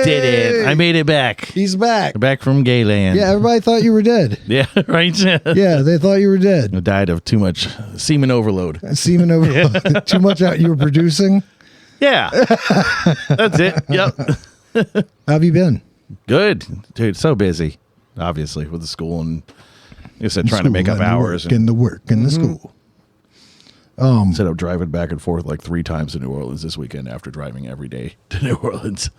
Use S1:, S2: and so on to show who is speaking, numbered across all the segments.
S1: did it. I made it back.
S2: He's back.
S1: Back from Gayland.
S2: Yeah, everybody thought you were dead.
S1: Yeah, right?
S2: Yeah, they thought you were dead.
S1: I died of too much semen overload.
S2: Semen over too much out you were producing.
S1: Yeah. That's it. Yep.
S2: How have you been?
S1: Good. Dude, so busy, obviously, with the school and, like I said, trying to make up hours.
S2: And the work and the school.
S1: Instead of driving back and forth like 3 times to New Orleans this weekend after driving every day to New Orleans.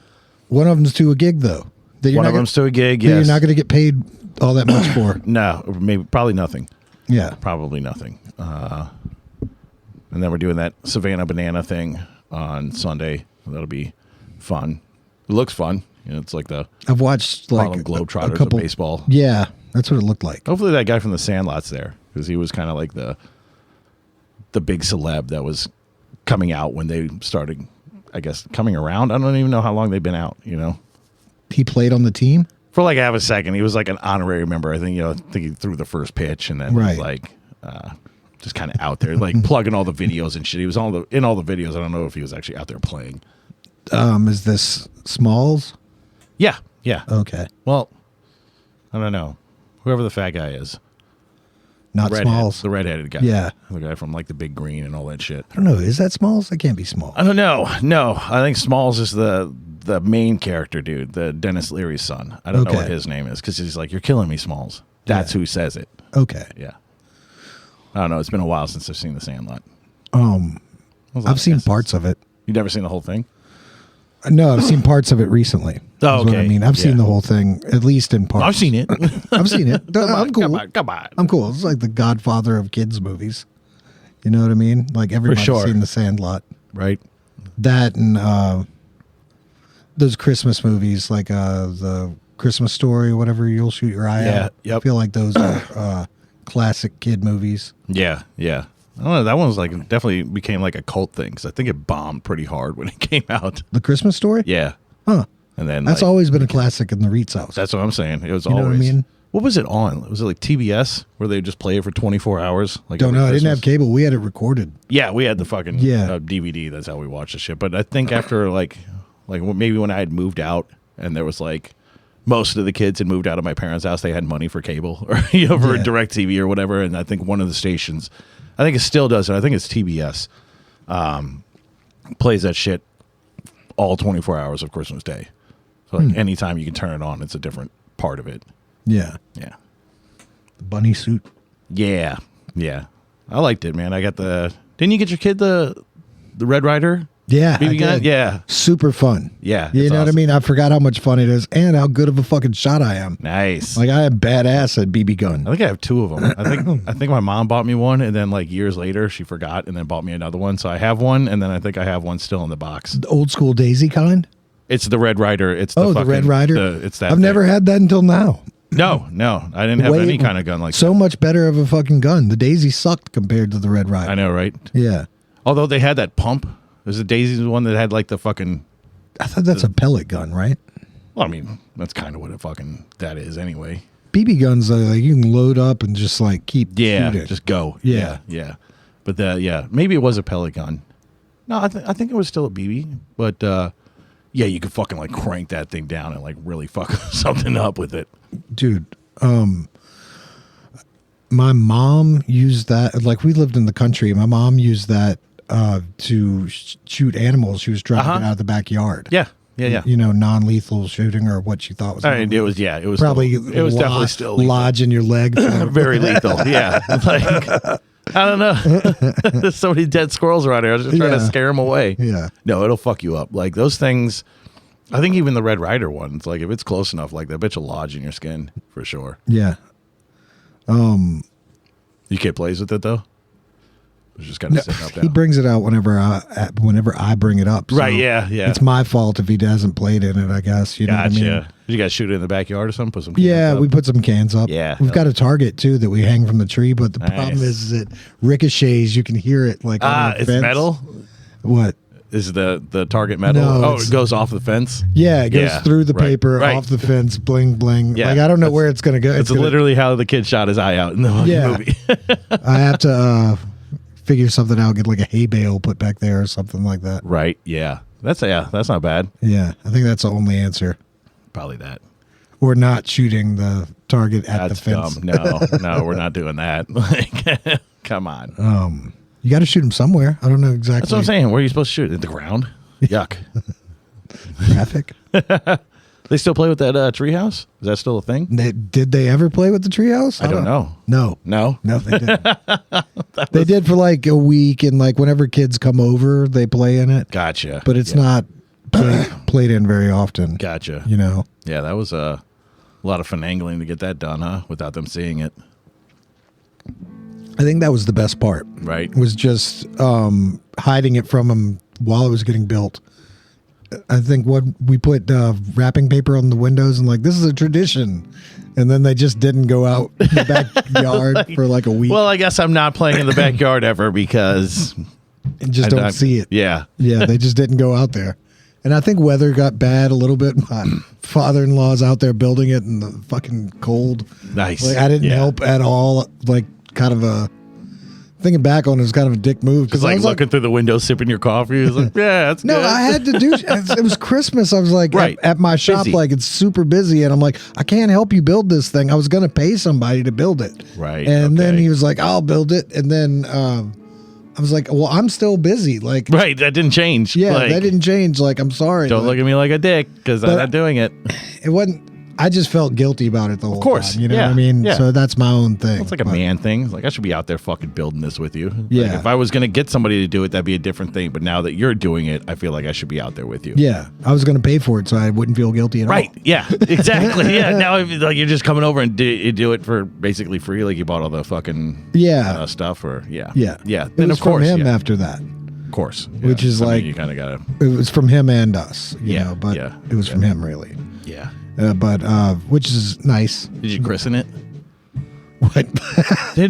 S2: One of them's to a gig, though.
S1: One of them's to a gig,
S2: that
S1: yes.
S2: You're not going to get paid all that much for.
S1: No, probably nothing.
S2: Yeah.
S1: Probably nothing. And then we're doing that Savannah Banana thing on Sunday. That'll be fun. It looks fun. You know, it's like the
S2: I've watched like
S1: Harlem Globetrotters of baseball.
S2: Yeah, that's what it looked like.
S1: Hopefully that guy from the Sandlot's there, because he was kind of like the big celeb that was coming out when they started, I guess, coming around. I don't even know how long they've been out, you know.
S2: He played on the team?
S1: For like half a second. He was like an honorary member. I think he threw the first pitch and then was like just kind of out there, like plugging all the videos and shit. He was in all the videos. I don't know if he was actually out there playing.
S2: Is this Smalls?
S1: Yeah. Yeah.
S2: Okay.
S1: Well, I don't know. Whoever the fat guy is.
S2: Not Smalls.
S1: The redheaded guy.
S2: Yeah.
S1: The guy from like the Big Green and all that shit.
S2: I don't know. Is that Smalls? That can't be Smalls.
S1: I don't know. No, I think Smalls is the main character, dude. The Dennis Leary's son. I don't know what his name is, because he's like, "You're killing me, Smalls." That's who says it.
S2: Okay.
S1: Yeah. I don't know. It's been a while since I've seen The Sandlot.
S2: I've seen parts of it.
S1: You've never seen the whole thing?
S2: No, I've seen parts of it recently.
S1: Oh, okay.
S2: What I mean, I've seen the whole thing, at least in parts.
S1: I've seen it.
S2: I've seen it. I'm cool.
S1: Come on.
S2: I'm cool. It's like the Godfather of kids movies. You know what I mean? Like everybody's seen The Sandlot.
S1: Right.
S2: That and those Christmas movies, like the Christmas Story, whatever, You'll Shoot Your Eye Out.
S1: Yep.
S2: I feel like those are classic kid movies.
S1: Yeah, yeah. I don't know. That one was like definitely became like a cult thing, because I think it bombed pretty hard when it came out.
S2: The Christmas Story?
S1: Yeah.
S2: Huh.
S1: And then
S2: that's always been a classic in the Reitz house.
S1: That's what I'm saying. It was
S2: you
S1: always.
S2: Know what I mean?
S1: What was it on? Was it like TBS where they just play it for 24 hours? Like
S2: don't know. I didn't have cable. We had it recorded.
S1: Yeah, we had the fucking DVD. That's how we watched the shit. But I think after like maybe when I had moved out and there was like most of the kids had moved out of my parents' house, they had money for cable or for DirecTV or whatever. And I think one of the stations, I think it still does it. I think it's TBS, plays that shit all 24 hours of Christmas Day. So like anytime you can turn it on, it's a different part of it.
S2: Yeah.
S1: Yeah.
S2: The bunny suit.
S1: Yeah. Yeah. I liked it, man. I got didn't you get your kid the Red Ryder?
S2: Yeah.
S1: BB gun? Yeah.
S2: Super fun.
S1: Yeah.
S2: You know what I mean? I forgot how much fun it is and how good of a fucking shot I am.
S1: Nice.
S2: Like I am badass at BB gun.
S1: I think I have 2 of them. I think my mom bought me one, and then like years later she forgot and then bought me another one. So I have one, and then I think I have one still in the box.
S2: The old school Daisy kind?
S1: It's the Red Ryder. It's the
S2: the Red Ryder.
S1: It's that.
S2: I've never had that until now.
S1: No, I didn't have any kind of gun like that.
S2: So much better of a fucking gun. The Daisy sucked compared to the Red Ryder.
S1: I know, right?
S2: Yeah.
S1: Although they had that pump. There's a Daisy's one that had like the fucking.
S2: I thought that's a pellet gun, right?
S1: Well, I mean, that's kind of what that is anyway.
S2: BB guns, like you can load up and just like keep shooting.
S1: Just go.
S2: Yeah.
S1: Yeah. But maybe it was a pellet gun. No, I think it was still a BB. But yeah, you could fucking like crank that thing down and like really fuck something up with it.
S2: Dude, my mom used that. Like we lived in the country. My mom used that to shoot animals. She was driving it out of the backyard.
S1: Yeah. Yeah.
S2: You know, non-lethal shooting or what she thought was.
S1: I mean, it was
S2: probably
S1: still, it was definitely still lethal.
S2: Lodge in your leg.
S1: Very lethal. Yeah. Like, I don't know. There's so many dead squirrels around here. I was just trying to scare them away.
S2: Yeah.
S1: No, it'll fuck you up. Like those things. I think even the Red Ryder one. It's like if it's close enough, like that bitch will lodge in your skin for sure.
S2: Yeah.
S1: Your kid plays with it though. It's just kind of sitting up.
S2: He brings it out whenever I bring it up. So
S1: right? Yeah.
S2: It's my fault if he hasn't played in it. I guess. You know what I mean?
S1: You guys shoot it in the backyard or something? Put some. Cans up?
S2: We put some cans up.
S1: Yeah.
S2: We've got a target too that we hang from the tree, but the problem is it ricochets. You can hear it like.
S1: It's
S2: fence.
S1: metal.
S2: What?
S1: Is the target metal?
S2: No,
S1: it goes off the fence?
S2: Yeah, it goes through the paper, off the fence, bling, bling.
S1: Yeah,
S2: like, I don't know where it's going to go.
S1: It's literally how the kid shot his eye out in the movie.
S2: I have to figure something out, get like a hay bale put back there or something like that.
S1: Right, yeah. That's not bad.
S2: Yeah, I think that's the only answer.
S1: Probably that.
S2: Or not shooting the target at
S1: That's
S2: the fence.
S1: dumb. No, we're not doing that. Like, come on.
S2: You got to shoot them somewhere. I don't know exactly.
S1: That's what I'm saying. Where are you supposed to shoot? At the ground? Yuck.
S2: Graphic.
S1: They still play with that treehouse? Is that still a thing?
S2: Did they ever play with the treehouse?
S1: I don't know.
S2: No, they didn't. They did for like a week, and like whenever kids come over, they play in it.
S1: Gotcha.
S2: But it's not played in very often.
S1: Gotcha.
S2: You know.
S1: Yeah, that was a lot of finagling to get that done, huh? Without them seeing it.
S2: I think that was the best part.
S1: Right.
S2: Was just hiding it from them while it was getting built. I think what we put wrapping paper on the windows and like, this is a tradition. And then they just didn't go out in the backyard right. for like a week.
S1: Well, I guess I'm not playing in the backyard ever because
S2: and just don't see it.
S1: Yeah.
S2: Yeah. They just didn't go out there. And I think weather got bad a little bit. My father-in-law's out there building it in the fucking cold.
S1: Nice.
S2: Like, I didn't help at all. Like kind of a thinking back on it was kind of a dick move
S1: because like looking through the window, sipping your coffee. It was like, yeah, that's
S2: no.
S1: Good.
S2: I had to do. It was Christmas. I was like
S1: right.
S2: at my shop,
S1: busy.
S2: like it's super busy, and I'm like, I can't help you build this thing. I was gonna pay somebody to build it,
S1: right?
S2: And then he was like, I'll build it, and then I was like, well, I'm still busy. Like,
S1: right, that didn't change.
S2: Yeah,
S1: like,
S2: that didn't change. Like, I'm sorry.
S1: Don't look at me like a dick because I'm not doing it.
S2: It wasn't. I just felt guilty about it the whole
S1: course,
S2: time. You know what I mean?
S1: Yeah.
S2: So that's my own thing.
S1: It's like a man thing. It's like, I should be out there fucking building this with you.
S2: Yeah.
S1: Like, if I was going to get somebody to do it, that'd be a different thing. But now that you're doing it, I feel like I should be out there with you.
S2: Yeah. I was going to pay for it so I wouldn't feel guilty at all.
S1: Right. Yeah, exactly. Yeah. Now like you're just coming over and do it for basically free. Like you bought all the fucking stuff or
S2: Yeah.
S1: Then
S2: it was
S1: of course,
S2: from him after that.
S1: Of course.
S2: Which is like,
S1: you kind of got
S2: to. It was from him and us, you know, but it was from him really.
S1: Yeah.
S2: But which is nice.
S1: Did you christen it?
S2: What?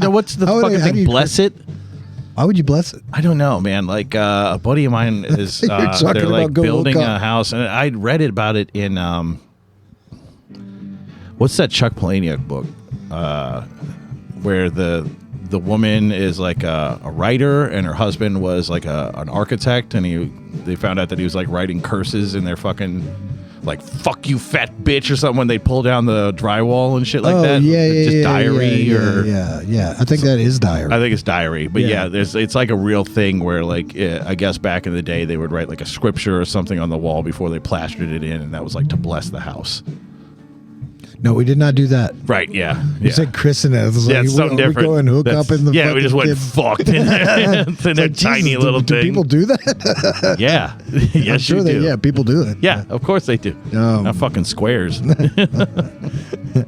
S1: What's the fucking thing? Bless it?
S2: Why would you bless it?
S1: I don't know, man. Like a buddy of mine is they're like building a house, and I read it about it in what's that Chuck Palahniuk book where the woman is like a writer and her husband was like an architect, and they found out that he was like writing curses in their fucking like "fuck you, fat bitch" or something when they pull down the drywall and shit like that. Just diary or
S2: I think that is diary.
S1: I think it's diary, but it's like a real thing where like I guess back in the day they would write like a scripture or something on the wall before they plastered it in, and that was like to bless the house.
S2: No, we did not do that.
S1: Right, yeah.
S2: You said christen it. It's like,
S1: it's something different.
S2: We go and hook up in the
S1: yeah, we just went fucked in there. It's in their
S2: like,
S1: tiny little
S2: do
S1: thing.
S2: People do that?
S1: Yeah. Yes,
S2: I'm sure
S1: you do.
S2: Yeah, people do it.
S1: Yeah, of course they do. Not fucking squares.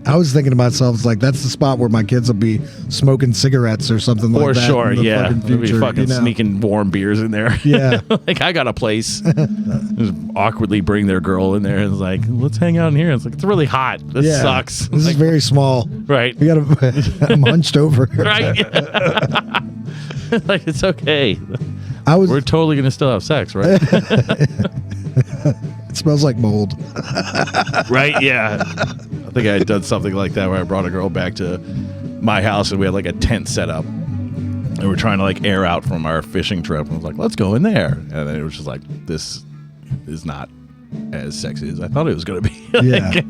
S2: I was thinking to myself, it's like, that's the spot where my kids will be smoking cigarettes or something like that.
S1: For sure, yeah.
S2: Fucking future,
S1: fucking sneaking warm beers in there.
S2: Yeah.
S1: Like, I got a place. Just awkwardly bring their girl in there and it's like, let's hang out in here. It's like, it's really hot. This sucks.
S2: This is very small.
S1: Right.
S2: We I'm hunched over.
S1: Right. Like, it's okay. We're totally going to still have sex, right?
S2: It smells like mold.
S1: Right, yeah. I think I had done something like that where I brought a girl back to my house and we had like a tent set up. And we're trying to like air out from our fishing trip. And I was like, let's go in there. And then it was just like, this is not as sexy as I thought it was going to be. Like,
S2: yeah.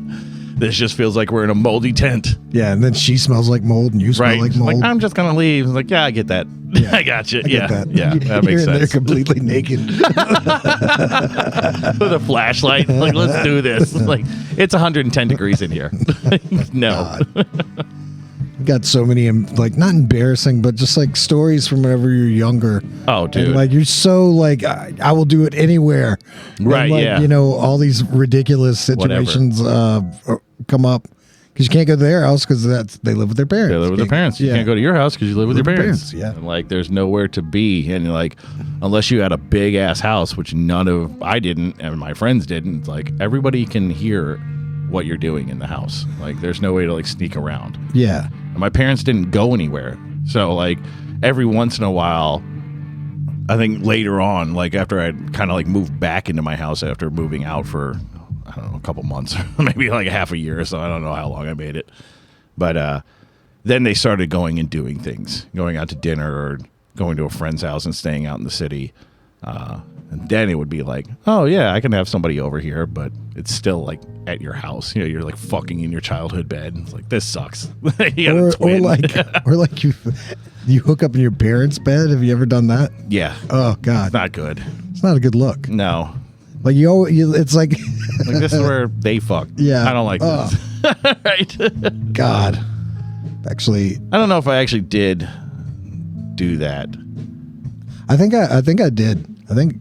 S1: This just feels like we're in a moldy tent.
S2: Yeah, and then she smells like mold and you smell like mold.
S1: Like, I'm just going to leave. I was like, yeah, I get that. Yeah. I got you. Yeah,
S2: that.
S1: Yeah, that makes sense.
S2: They're completely naked.
S1: With a flashlight. Like, let's do this. Like, it's 110 degrees in here. No.
S2: Got so many, like, not embarrassing, but just like stories from whenever you're younger.
S1: Oh, dude.
S2: And, like, you're so like, I will do it anywhere.
S1: Right,
S2: and, like,
S1: yeah.
S2: You know, all these ridiculous situations come up because you can't go to their house because they live with their parents.
S1: They live with their parents. You can't go to your house because you live with your parents.
S2: Yeah.
S1: And, like, there's nowhere to be. And, like, unless you had a big-ass house, which I didn't, and my friends didn't, it's like, everybody can hear what you're doing in the house. Like, there's no way to, like, sneak around.
S2: Yeah.
S1: And my parents didn't go anywhere. So, like, every once in a while, I think later on, like, after I'd kind of, like, moved back into my house after moving out for, I don't know, a couple months, maybe, like, half a year or so. I don't know how long I made it. But then they started going and doing things, going out to dinner or going to a friend's house and staying out in the city. And then it would be like, oh yeah, I can have somebody over here, but it's still like at your house. You're like fucking in your childhood bed. It's like, this sucks. You got a twin.
S2: or like you hook up in your parents' bed. Have you ever done that?
S1: Yeah.
S2: Oh God,
S1: It's not good.
S2: it's not a good look.
S1: No.
S2: Like it's like
S1: Like this is where they fuck.
S2: Yeah.
S1: I don't like this. Right.
S2: God. Actually,
S1: I don't know if I actually did do that.
S2: I think I did. I think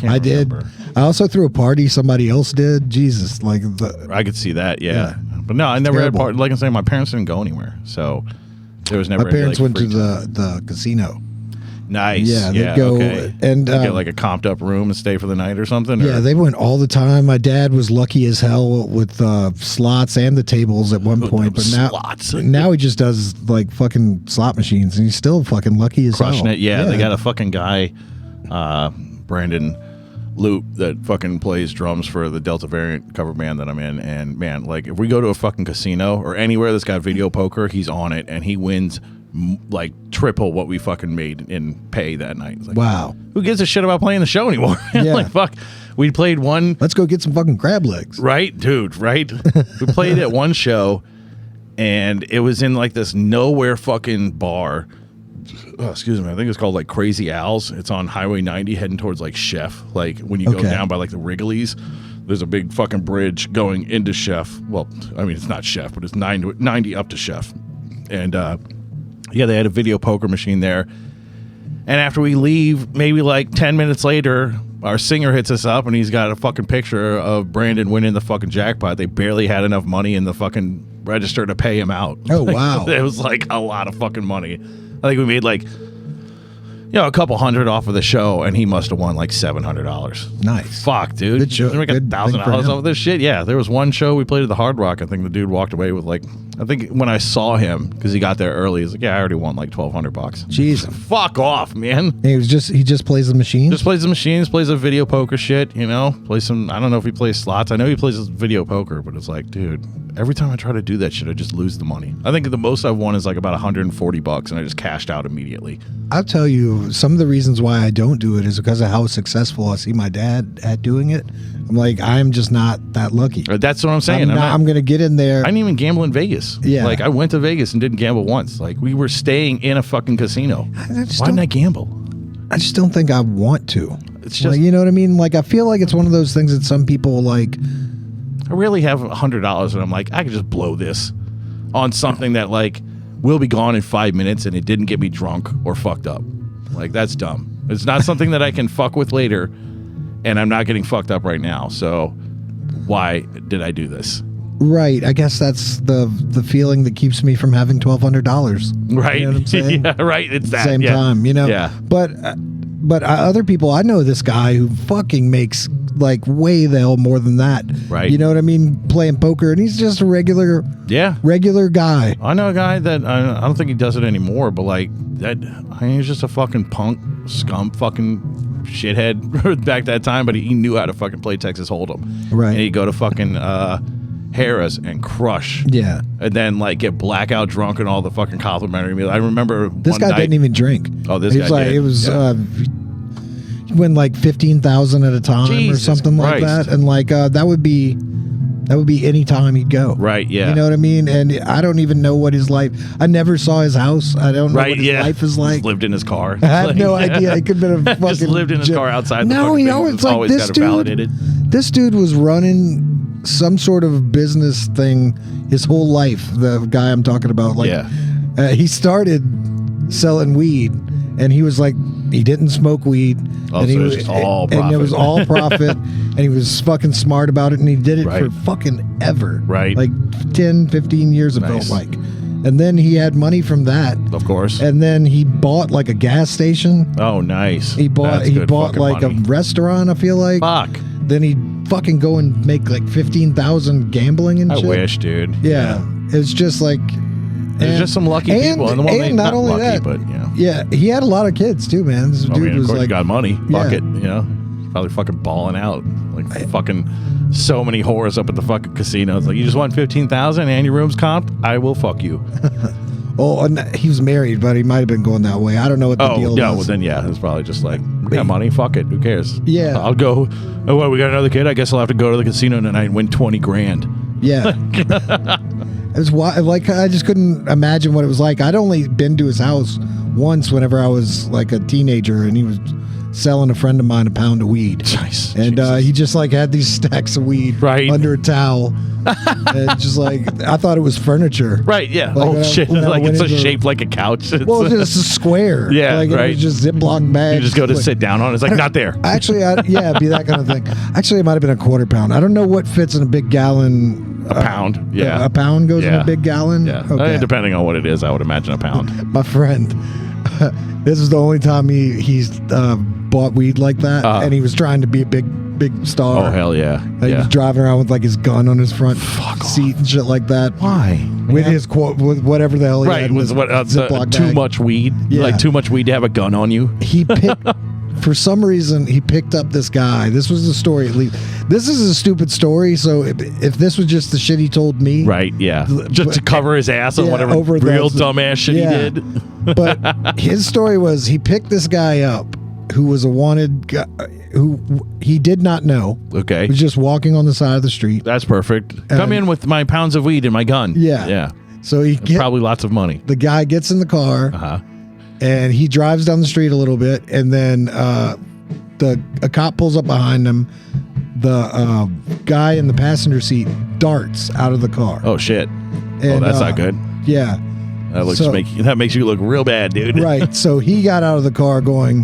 S2: I did.
S1: remember.
S2: I also threw a party somebody else did. Jesus, like
S1: I could see that, yeah.
S2: Yeah.
S1: But no, I never
S2: terrible.
S1: had party. Like I'm saying, my parents didn't go anywhere, so there was never.
S2: my parents
S1: any,
S2: went to
S1: free time.
S2: the casino.
S1: Nice.
S2: Yeah,
S1: Yeah.
S2: they'd go
S1: okay.
S2: and
S1: You get like a comped up room and stay for the night or something.
S2: yeah,
S1: or?
S2: they went all the time. My dad was lucky as hell with slots and the tables at one point, but
S1: Slots.
S2: now he just does like fucking slot machines, and he's still fucking lucky as
S1: Crushing
S2: hell.
S1: it. Yeah, they got a fucking guy, Brandon Loop, that fucking plays drums for the Delta Variant cover band that I'm in. And man, like if we go to a fucking casino or anywhere that's got video poker, he's on it and he wins like triple what we fucking made in pay that night. It's like,
S2: Wow.
S1: who gives a shit about playing the show anymore?
S2: Yeah.
S1: Like fuck, we played one.
S2: Let's go get some fucking crab legs.
S1: Right, dude, right? We played at one show, and it was in like this nowhere fucking bar. Oh, excuse me. I think it's called like Crazy Al's. It's on Highway 90 heading towards like Chef. Like when you go
S2: Okay.
S1: down by like the Wrigley's, there's a big fucking bridge going into Chef. Well, I mean, it's not Chef, but it's 90 up to Chef. And yeah, they had a video poker machine there. And after we leave, maybe like 10 minutes later, our singer hits us up and he's got a fucking picture of Brandon winning the fucking jackpot. They barely had enough money in the fucking register to pay him out.
S2: Oh, wow.
S1: It was like a lot of fucking money. I think we made like, a couple hundred off of the show, and he must have won like $700.
S2: Nice.
S1: Fuck, dude.
S2: Good show.
S1: Did we got
S2: Good thing
S1: $1,000
S2: for
S1: off
S2: him.
S1: of this shit? Yeah, there was one show we played at the Hard Rock. I think the dude walked away with like, I think when I saw him, because he got there early, he's like, yeah, I already won like $1,200.
S2: Jesus.
S1: Fuck off, man.
S2: He just plays the machine.
S1: Just plays the machines, plays a video poker shit, plays some, I don't know if he plays slots. I know he plays video poker, but it's like, dude, every time I try to do that shit, I just lose the money. I think the most I've won is like about $140, and I just cashed out immediately.
S2: I'll tell you, some of the reasons why I don't do it is because of how successful I see my dad at doing it. I'm like, I'm just not that lucky.
S1: That's what I'm saying.
S2: I'm going to get in there.
S1: I didn't even gamble in Vegas.
S2: Yeah.
S1: Like, I went to Vegas and didn't gamble once. Like, we were staying in a fucking casino.
S2: I
S1: Why
S2: just
S1: didn't I gamble?
S2: I just don't think I want to.
S1: It's just,
S2: Like, you know what I mean? Like, I feel like it's one of those things that some people like.
S1: I really have $100, and I'm like, I could just blow this on something that, like, will be gone in 5 minutes, and it didn't get me drunk or fucked up. Like, that's dumb. It's not something that I can fuck with later, and I'm not getting fucked up right now. So why did I do this?
S2: Right. I guess that's the feeling that keeps me from having $1,200.
S1: Right.
S2: You know what I'm saying?
S1: Yeah, right. It's that.
S2: Same
S1: yeah.
S2: time,
S1: Yeah.
S2: But other people, I know this guy who fucking makes like way the hell more than that.
S1: Right.
S2: You know what I mean? Playing poker, and he's just a regular guy.
S1: I know a guy that I don't think he does it anymore, but like that, I mean, he's just a fucking punk, scum, fucking shithead back that time. But he knew how to fucking play Texas Hold'em.
S2: Right.
S1: And he'd go to fucking Harrah's and crush.
S2: Yeah.
S1: And then like get blackout drunk and all the fucking complimentary meals. I remember
S2: This
S1: one
S2: guy
S1: night,
S2: didn't even drink.
S1: Oh, this
S2: He
S1: guy
S2: was like,
S1: did.
S2: it was.
S1: Yeah.
S2: He win like 15,000 at a time
S1: Jesus
S2: or something like
S1: Christ.
S2: that, and like that would be any time he'd go.
S1: Right, yeah.
S2: You know what I mean? And I don't even know what his life. I never saw his house. I don't know
S1: Right,
S2: what his
S1: yeah.
S2: life is like.
S1: Just lived in his car.
S2: I had no idea. He could have been a fucking.
S1: Just lived in his car outside. The
S2: No,
S1: fucking
S2: you
S1: thing.
S2: know,
S1: It's
S2: it's like
S1: always
S2: this
S1: got it
S2: dude.
S1: validated.
S2: This dude was running some sort of business thing his whole life. The guy I'm talking about, like,
S1: Yeah.
S2: He started selling weed, and he was like, he didn't smoke weed,
S1: Oh,
S2: and
S1: so
S2: he
S1: it was just all
S2: and it
S1: profit.
S2: was all profit, and he was fucking smart about it, and he did it
S1: Right.
S2: for fucking ever,
S1: Right.
S2: like 10, 15 years it
S1: Nice.
S2: felt like, and then he had money from that.
S1: Of course.
S2: And then he bought like a gas station.
S1: Oh, nice.
S2: He bought
S1: That's good fucking
S2: like
S1: money.
S2: a restaurant. I feel like.
S1: Fuck.
S2: Then he'd fucking go and make like 15,000 gambling and
S1: I
S2: shit.
S1: wish, dude.
S2: Yeah, it's just like.
S1: There's just some lucky people. And, well,
S2: and not only
S1: lucky,
S2: that,
S1: but
S2: yeah, he had a lot of kids too, man. This
S1: I
S2: dude
S1: mean, of
S2: was
S1: course,
S2: like,
S1: you got money.
S2: Yeah.
S1: Fuck it, Probably fucking balling out. Like, fucking so many whores up at the fucking casino. It's like, you just won 15,000 and your room's comped? I will fuck you.
S2: oh, and he was married, but he might have been going that way. I don't know what the
S1: Oh,
S2: deal
S1: yeah.
S2: was.
S1: Well, then, yeah. It's probably just like, got money. Fuck it. Who cares?
S2: Yeah.
S1: I'll go. Oh, what, we got another kid? I guess I'll have to go to the casino tonight and win 20 grand.
S2: Yeah. It was like I just couldn't imagine what it was like. I'd only been to his house once whenever I was like a teenager, and he was selling a friend of mine a pound of weed.
S1: Nice.
S2: And he just like had these stacks of weed under a towel. And just like, I thought it was furniture.
S1: Right, yeah.
S2: Like,
S1: shit. Like it's shaped like a couch.
S2: Well, it's just a square.
S1: Yeah,
S2: like,
S1: right.
S2: It was just Ziploc bags.
S1: You just go to
S2: like,
S1: sit down on it. It's like, not there.
S2: Actually, yeah, it'd be that kind of thing. Actually, it might have been a quarter pound. I don't know what fits in a big gallon.
S1: A pound, yeah.
S2: A pound goes in a big gallon?
S1: Yeah.
S2: Okay.
S1: Depending on what it is, I would imagine a pound.
S2: My friend, this is the only time he's bought weed like that, and he was trying to be a big star.
S1: Oh, hell yeah.
S2: He was driving around with like his gun on his front seat and shit like that.
S1: Why?
S2: With his quote, with whatever the hell he had.
S1: With what, too much weed?
S2: Yeah.
S1: Like too much weed to have a gun on you?
S2: He picked... For some reason, he picked up this guy. This was the story, at least. This is a stupid story, so if this was just the shit he told me...
S1: Right, yeah. Just to cover his ass on whatever real dumbass shit he did.
S2: But his story was he picked this guy up who was a wanted guy, who he did not know.
S1: Okay.
S2: He was just walking on the side of the street.
S1: That's perfect. Come in with my pounds of weed and my gun.
S2: Yeah.
S1: Yeah.
S2: So
S1: probably lots of money.
S2: The guy gets in the car.
S1: Uh-huh.
S2: And he drives down the street a little bit, and then a cop pulls up behind him. The guy in the passenger seat darts out of the car.
S1: Oh shit!
S2: And,
S1: that's not good.
S2: Yeah,
S1: that makes you look real bad, dude.
S2: Right. So he got out of the car going,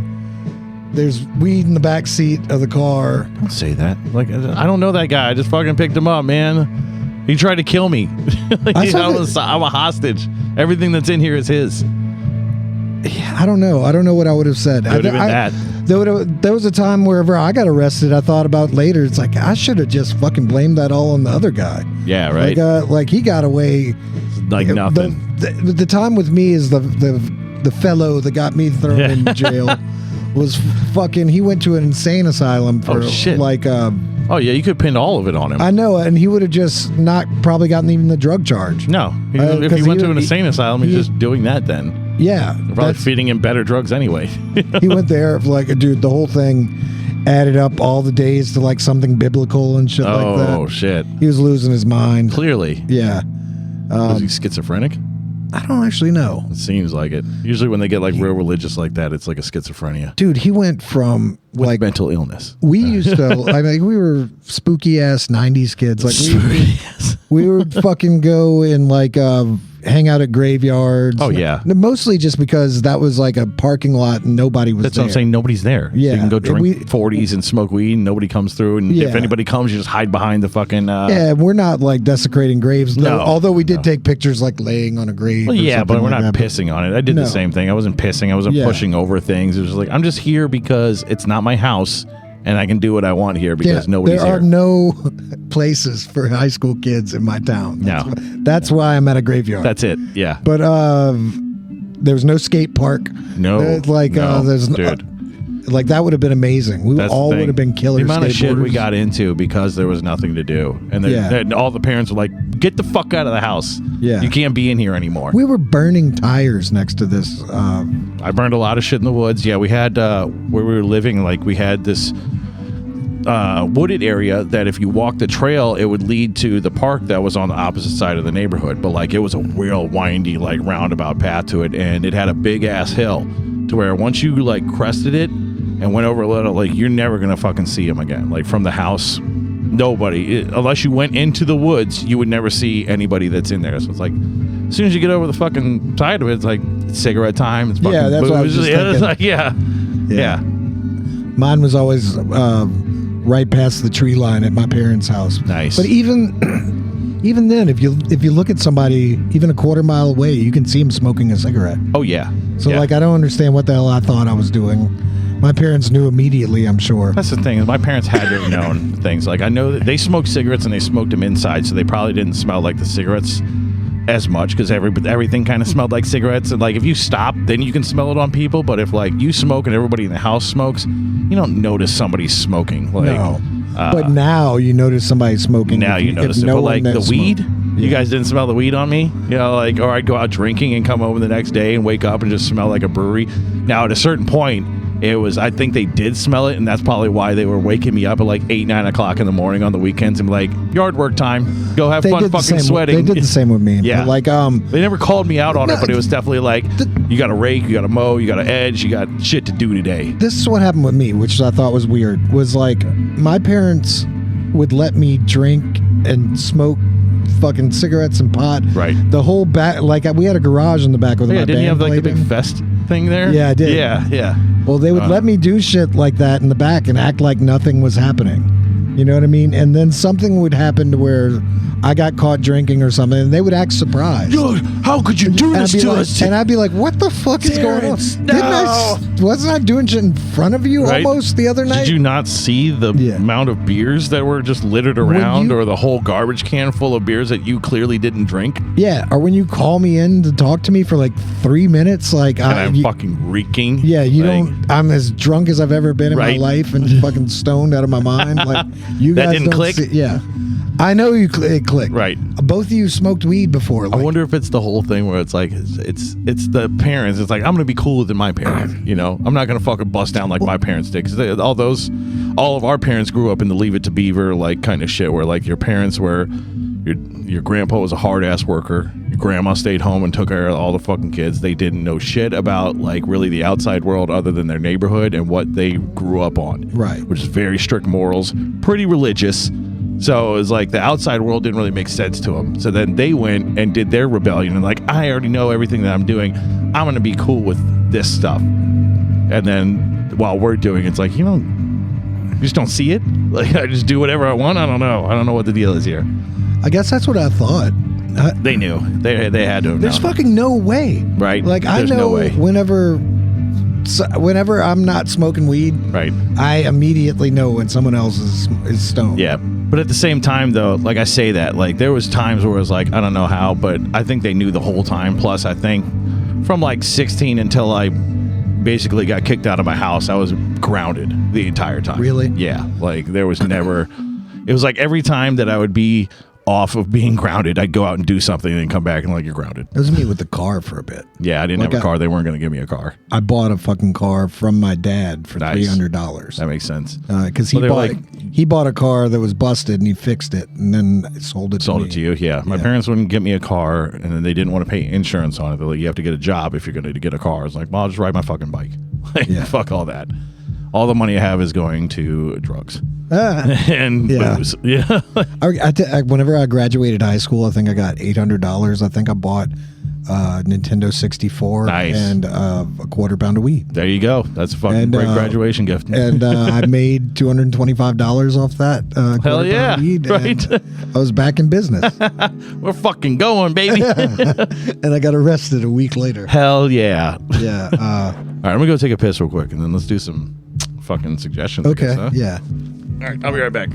S2: "There's weed in the back seat of the car."
S1: Don't say that. Like, I don't know that guy. I just fucking picked him up, man. He tried to kill me. I'm a hostage. Everything that's in here is his.
S2: I don't know. I don't know what I would have said.
S1: Could have been that.
S2: There was a time wherever I got arrested, I thought about later. It's like I should have just fucking blamed that all on the other guy.
S1: Yeah, right.
S2: Like he got away
S1: like nothing.
S2: The time with me is the fellow that got me thrown in jail was fucking. He went to an insane asylum for like.
S1: Oh yeah, you could pin all of it on him.
S2: I know, and he would have just not probably gotten even the drug charge.
S1: No, if he went to an insane asylum, he's just doing that then.
S2: Yeah.
S1: They're probably feeding him better drugs anyway.
S2: He went there, like, dude, the whole thing added up all the days to, like, something biblical and shit like that.
S1: Oh, shit.
S2: He was losing his mind.
S1: Clearly.
S2: Yeah.
S1: Was he schizophrenic?
S2: I don't actually know.
S1: It seems like it. Usually when they get, like, real religious like that, it's like a schizophrenia.
S2: Dude, he went from,
S1: with
S2: like...
S1: mental illness.
S2: We used to... I mean, we were spooky-ass 90s kids. Like, we would fucking go and, like... hang out at graveyards.
S1: Oh, yeah.
S2: Mostly just because that was like a parking lot and nobody was there.
S1: That's what I'm saying. Nobody's there.
S2: Yeah.
S1: You can go drink 40s and smoke weed and nobody comes through. And if anybody comes, you just hide behind the fucking...
S2: yeah, we're not like desecrating graves.
S1: No.
S2: Although we did take pictures like laying on a grave.
S1: Well, yeah, but we're
S2: like
S1: not pissing on it. I did the same thing. I wasn't pissing. I wasn't pushing over things. It was like, I'm just here because it's not my house. And I can do what I want here because nobody's here.
S2: There are no places for high school kids in my town. That's why I'm at a graveyard.
S1: That's it. Yeah.
S2: But there's no skate park.
S1: No.
S2: There's
S1: dude.
S2: Like that would have been amazing. We all would have been killer.
S1: The amount of shit we got into because there was nothing to do, and then all the parents were like, "Get the fuck out of the house!
S2: Yeah,
S1: you can't be in here anymore."
S2: We were burning tires next to this.
S1: I burned a lot of shit in the woods. Yeah, we had where we were living. Like we had this wooded area that if you walked the trail, it would lead to the park that was on the opposite side of the neighborhood. But like it was a real windy, like roundabout path to it, and it had a big ass hill to where once you like crested it and went over a little, like you're never gonna fucking see him again. Like from the house, nobody, unless you went into the woods, you would never see anybody that's in there. So it's like, as soon as you get over the fucking side of it, it's like it's cigarette time. It's fucking
S2: that's
S1: booze.
S2: what I was just thinking.
S1: It's like, yeah.
S2: Mine was always right past the tree line at my parents' house.
S1: Nice.
S2: But even then, if you look at somebody even a quarter mile away, you can see him smoking a cigarette.
S1: Oh yeah.
S2: So like I don't understand what the hell I thought I was doing. My parents knew immediately, I'm sure.
S1: That's the thing. My parents had to have known things. Like I know that they smoked cigarettes and they smoked them inside, so they probably didn't smell like the cigarettes as much because everything kind of smelled like cigarettes. And like if you stop, then you can smell it on people. But if like you smoke and everybody in the house smokes, you don't notice somebody's smoking. Like,
S2: no. But now you notice somebody smoking.
S1: Now you notice it. But like the weed, you guys didn't smell the weed on me? You know, like, or I'd go out drinking and come home the next day and wake up and just smell like a brewery. Now at a certain point, I think they did smell it, and that's probably why they were waking me up at like 8, 9 o'clock in the morning on the weekends and be like, yard work time. Go have fun fucking sweating.
S2: They did the same with me.
S1: Yeah.
S2: But like,
S1: they never called me out on it, but it was definitely like, you got to rake, you got to mow, you got to edge, you got shit to do today.
S2: This is what happened with me, which I thought was weird, was like my parents would let me drink and smoke fucking cigarettes and pot.
S1: Right.
S2: The whole back, like we had a garage in the back with my band.
S1: Didn't you have like the
S2: played
S1: big
S2: in.
S1: fest thing there?
S2: Yeah, I did.
S1: Yeah.
S2: Well, they would let me do shit like that in the back and act like nothing was happening. You know what I mean? And then something would happen to where I got caught drinking or something, and they would act surprised.
S1: Dude, how could you do this to us?
S2: And I'd be like, what the fuck is going on?
S1: No.
S2: Wasn't I doing shit in front of you almost the other night?
S1: Did you not see the amount of beers that were just littered around, or the whole garbage can full of beers that you clearly didn't drink?
S2: Yeah, or when you call me in to talk to me for like 3 minutes, like
S1: I'm fucking reeking.
S2: Yeah, I'm as drunk as I've ever been in my life and fucking stoned out of my mind. Like you guys
S1: that didn't click.
S2: Yeah, I know it clicked.
S1: Right.
S2: Both of you smoked weed before. Like,
S1: I wonder if it's the whole thing where it's like it's the parents. It's like, I'm gonna be cooler than my parents. You know, I'm not gonna fucking bust down like my parents did. Because all of our parents grew up in the Leave It to Beaver like kind of shit, where like your parents were. Your grandpa was a hard ass worker. Your grandma stayed home and took care of all the fucking kids. They didn't know shit about like really the outside world other than their neighborhood and what they grew up on.
S2: Right.
S1: Which is very strict morals, pretty religious. So it was like the outside world didn't really make sense to them. So then they went and did their rebellion and like, I already know everything that I'm doing. I'm going to be cool with this stuff. And then while we're doing it, it's like, you just don't see it. Like I just do whatever I want. I don't know what the deal is here.
S2: I guess that's what I thought.
S1: They knew. They had to have known.
S2: There's fucking no way.
S1: Right.
S2: Like
S1: There's
S2: I know
S1: no way.
S2: whenever I'm not smoking weed,
S1: right,
S2: I immediately know when someone else is stoned.
S1: Yeah. But at the same time though, like I say that, like there was times where it was like, I don't know how, but I think they knew the whole time. Plus I think from like 16 until I basically got kicked out of my house, I was grounded the entire time.
S2: Really?
S1: Yeah. Like there was never, it was like every time that I would be off of being grounded, I'd go out and do something and then come back and like, you're grounded.
S2: It was me with the car for a bit.
S1: Yeah, I didn't have a car. They weren't going to give me a car.
S2: I bought a fucking car from my dad for $300.
S1: That makes sense.
S2: Because he bought a car that was busted and he fixed it and then sold it
S1: to you. Yeah. My parents wouldn't get me a car and then they didn't want to pay insurance on it. They're like, you have to get a job if you're going to get a car. I was like, well, I'll just ride my fucking bike. Like, fuck all that. All the money I have is going to drugs and booze. Yeah.
S2: Whenever I graduated high school, I think I got $800. I think I bought Nintendo 64 and a quarter pound of weed.
S1: There you go. That's a fucking great graduation gift.
S2: And I made $225 off that.
S1: Hell yeah.
S2: Weed,
S1: right.
S2: I was back in business.
S1: We're fucking going, baby.
S2: And I got arrested a week later.
S1: Hell yeah.
S2: Yeah.
S1: All right, I'm going to go take a piss real quick and then let's do some fucking suggestions.
S2: Okay.
S1: I guess, huh?
S2: Yeah.
S1: All right, I'll be right back.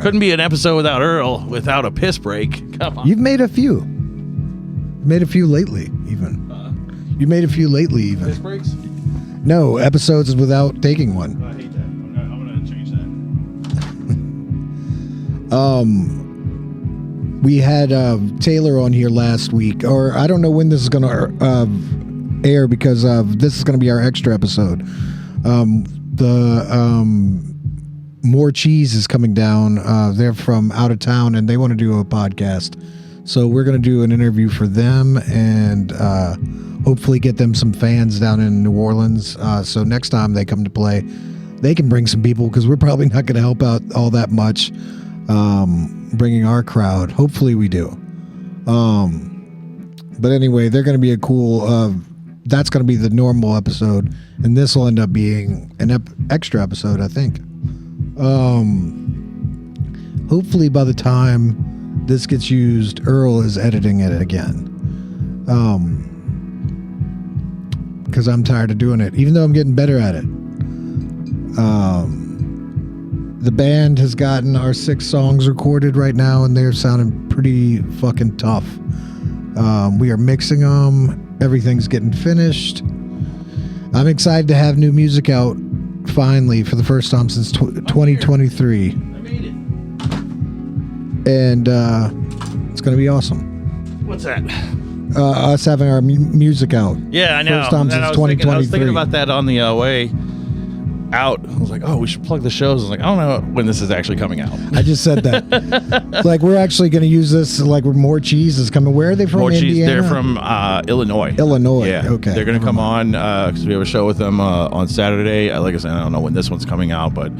S1: Couldn't be an episode without Earl without a piss break. Come on.
S2: You've made a few. Made a few lately, even. You made a few lately, even.
S1: Piss breaks?
S2: No, episodes without taking one.
S1: I hate that. I'm going to change that.
S2: We had Taylor on here last week, or I don't know when this is going to air because this is going to be our extra episode. More Cheese is coming down. They're from out of town and they want to do a podcast. So we're going to do an interview for them and hopefully get them some fans down in New Orleans. So next time they come to play, they can bring some people because we're probably not going to help out all that much bringing our crowd. Hopefully we do. But anyway, they're going to be a cool... that's going to be the normal episode, and this will end up being an extra episode, I think. Hopefully by the time this gets used, Earl is editing it again. Because I'm tired of doing it, even though I'm getting better at it. The band has gotten our 6 songs recorded right now, and they're sounding pretty fucking tough. We are mixing them. Everything's getting finished. I'm excited to have new music out finally for the first time since 2023. I
S1: made it.
S2: And it's going to be awesome.
S1: What's that?
S2: Us having our music out.
S1: Yeah, I know.
S2: First time since 2023.
S1: I was thinking about that on the way out. I was like, oh, we should plug the shows. I was like, I don't know when this is actually coming out.
S2: I just said that. Like, we're actually going to use this. Like, more cheese is coming. Where are they from?
S1: More cheese.
S2: Indiana?
S1: They're from Illinois.
S2: Illinois.
S1: Yeah.
S2: Okay.
S1: They're going to come on because we have a show with them on Saturday. Like I said, I don't know when this one's coming out, but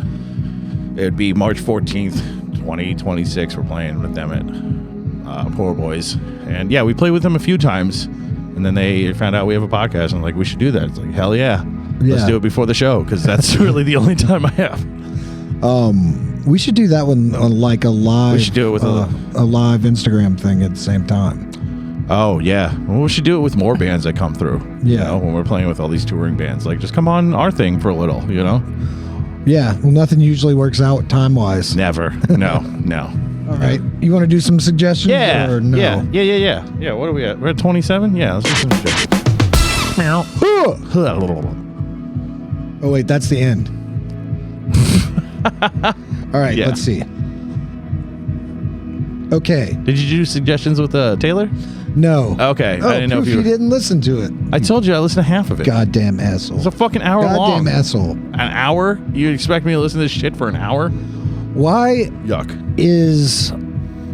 S1: it'd be March 14th, 2026. We're playing with them at Poor Boys. And yeah, we played with them a few times. And then they found out we have a podcast. And I'm like, we should do that. It's like, hell yeah. Let's do it before the show because that's really the only time I have.
S2: We should do that one on like a live.
S1: We should do it with
S2: a live Instagram thing at the same time.
S1: Oh yeah, well, we should do it with more bands that come through.
S2: Yeah,
S1: you know, when we're playing with all these touring bands, like just come on our thing for a little. You know.
S2: Yeah. Well, nothing usually works out time wise.
S1: Never. No.
S2: All right. You want to do some suggestions?
S1: Yeah.
S2: Or no?
S1: Yeah. What are we at? We're at 27. Yeah. Let's do some suggestions. Meow.
S2: Oh wait, that's the end. All right,
S1: Yeah.
S2: let's see. Okay.
S1: Did you do suggestions with Taylor?
S2: No.
S1: Okay.
S2: Oh,
S1: I didn't know if
S2: proof
S1: you.
S2: didn't listen to it.
S1: I told you I listened to half of it.
S2: Goddamn asshole.
S1: It's a fucking hour long.
S2: Goddamn asshole.
S1: An hour? You expect me to listen to this shit for an hour?
S2: Why
S1: Yuck.
S2: is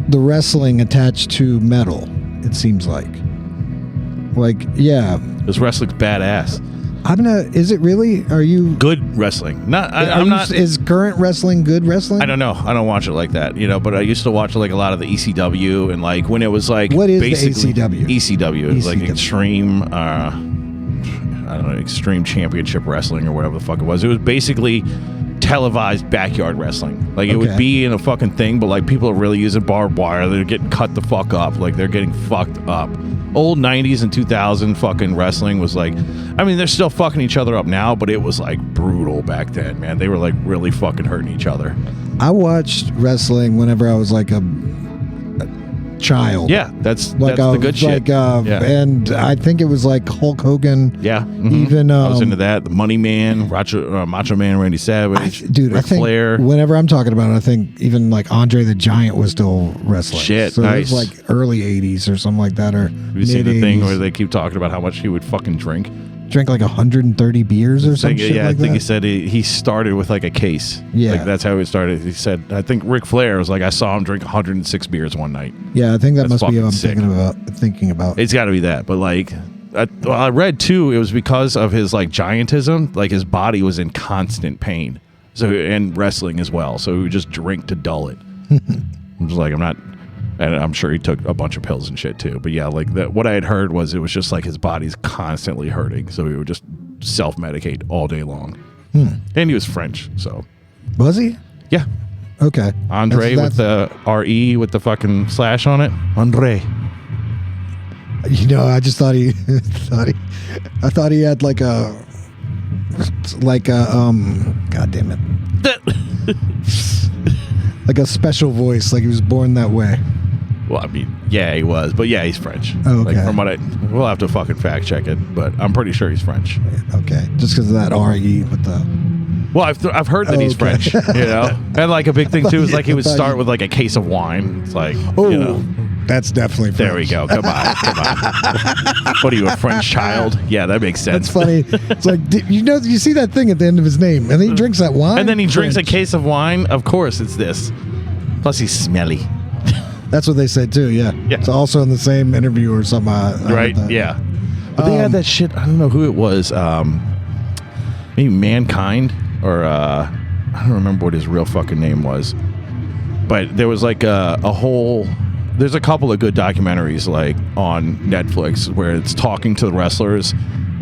S2: the wrestling attached to metal? It seems like. Like, yeah.
S1: This wrestling's badass.
S2: Is it really? Are you
S1: Good wrestling. Not.
S2: are
S1: I'm
S2: you-
S1: not.
S2: Is current wrestling good wrestling?
S1: I don't know. I don't watch it like that, you know. But I used to watch like a lot of the ECW and like when it was like
S2: What is the
S1: basically
S2: ECW?
S1: ECW. It was like
S2: ECW.
S1: extreme. I don't know, extreme championship wrestling or whatever the fuck it was. It was basically televised backyard wrestling. Like it would
S2: Okay.
S1: be in a fucking thing, but like people are really using barbed wire. They're getting cut the fuck up. Like they're getting fucked up. Old 90s and 2000 fucking wrestling was like, I mean, they're still fucking each other up now, but it was like brutal back then, man. They were like really fucking hurting each other.
S2: I watched wrestling whenever I was like a child.
S1: Yeah, that's
S2: Like
S1: the good shit.
S2: yeah. And I think it was like Hulk Hogan.
S1: Yeah,
S2: Even
S1: I was into that. The Money Man, Macho Man, Randy Savage,
S2: Dude,
S1: Ric
S2: I think
S1: Flair.
S2: whenever I'm talking about it, I think even like Andre the Giant was still wrestling.
S1: Shit,
S2: so
S1: nice.
S2: it was like early 80s or something like that, or
S1: Have you seen the thing
S2: mid-80s.
S1: where they keep talking about how much he would fucking drink?
S2: Drank like 130 beers or something.
S1: Yeah,
S2: like
S1: I think he
S2: that.
S1: said he started with like a case.
S2: Yeah.
S1: Like that's how he started. He said, I think Ric Flair was like, I saw him drink 106 beers one night.
S2: Yeah, I think that
S1: That's
S2: must be what I'm
S1: fucking
S2: thinking about.
S1: It's got to be that. But like, I read too, it was because of his like giantism. Like his body was in constant pain. So and wrestling as well. So he would just drink to dull it. I'm just like, I'm not. And I'm sure he took a bunch of pills and shit too. But yeah, like what I had heard was it was just like his body's constantly hurting. So he would just self-medicate all day long. And he was French, so.
S2: Was he?
S1: Yeah.
S2: Okay.
S1: Andre with the R-E with the fucking slash on it. Andre.
S2: You know, I just thought I thought he had like a God damn it. Like a special voice, like he was born that way.
S1: Well, I mean, yeah, he was. But yeah, he's French.
S2: Oh, okay.
S1: Like from what we'll have to fucking fact check it, but I'm pretty sure he's French.
S2: Okay. Just because of that R-E with the...
S1: Well, I've heard that he's
S2: Okay.
S1: French, you know? And like a big thing too is like he would
S2: I thought
S1: start
S2: you-
S1: with like a case of wine. It's like,
S2: Oh,
S1: you know,
S2: that's definitely French.
S1: there we go. Come on. What are you, a French child? Yeah, that makes sense.
S2: That's funny. It's like, you see that thing at the end of his name, and then he drinks that wine?
S1: And then he drinks a
S2: French.
S1: case of wine. Of course, it's this. Plus, he's smelly.
S2: That's what they said too, yeah.
S1: Yeah.
S2: It's also in the same interview or something. I heard
S1: Right?
S2: that.
S1: Yeah. But they had that shit. I don't know who it was. Maybe Mankind or I don't remember what his real fucking name was. But there was like a whole. There's a couple of good documentaries like on Netflix where it's talking to the wrestlers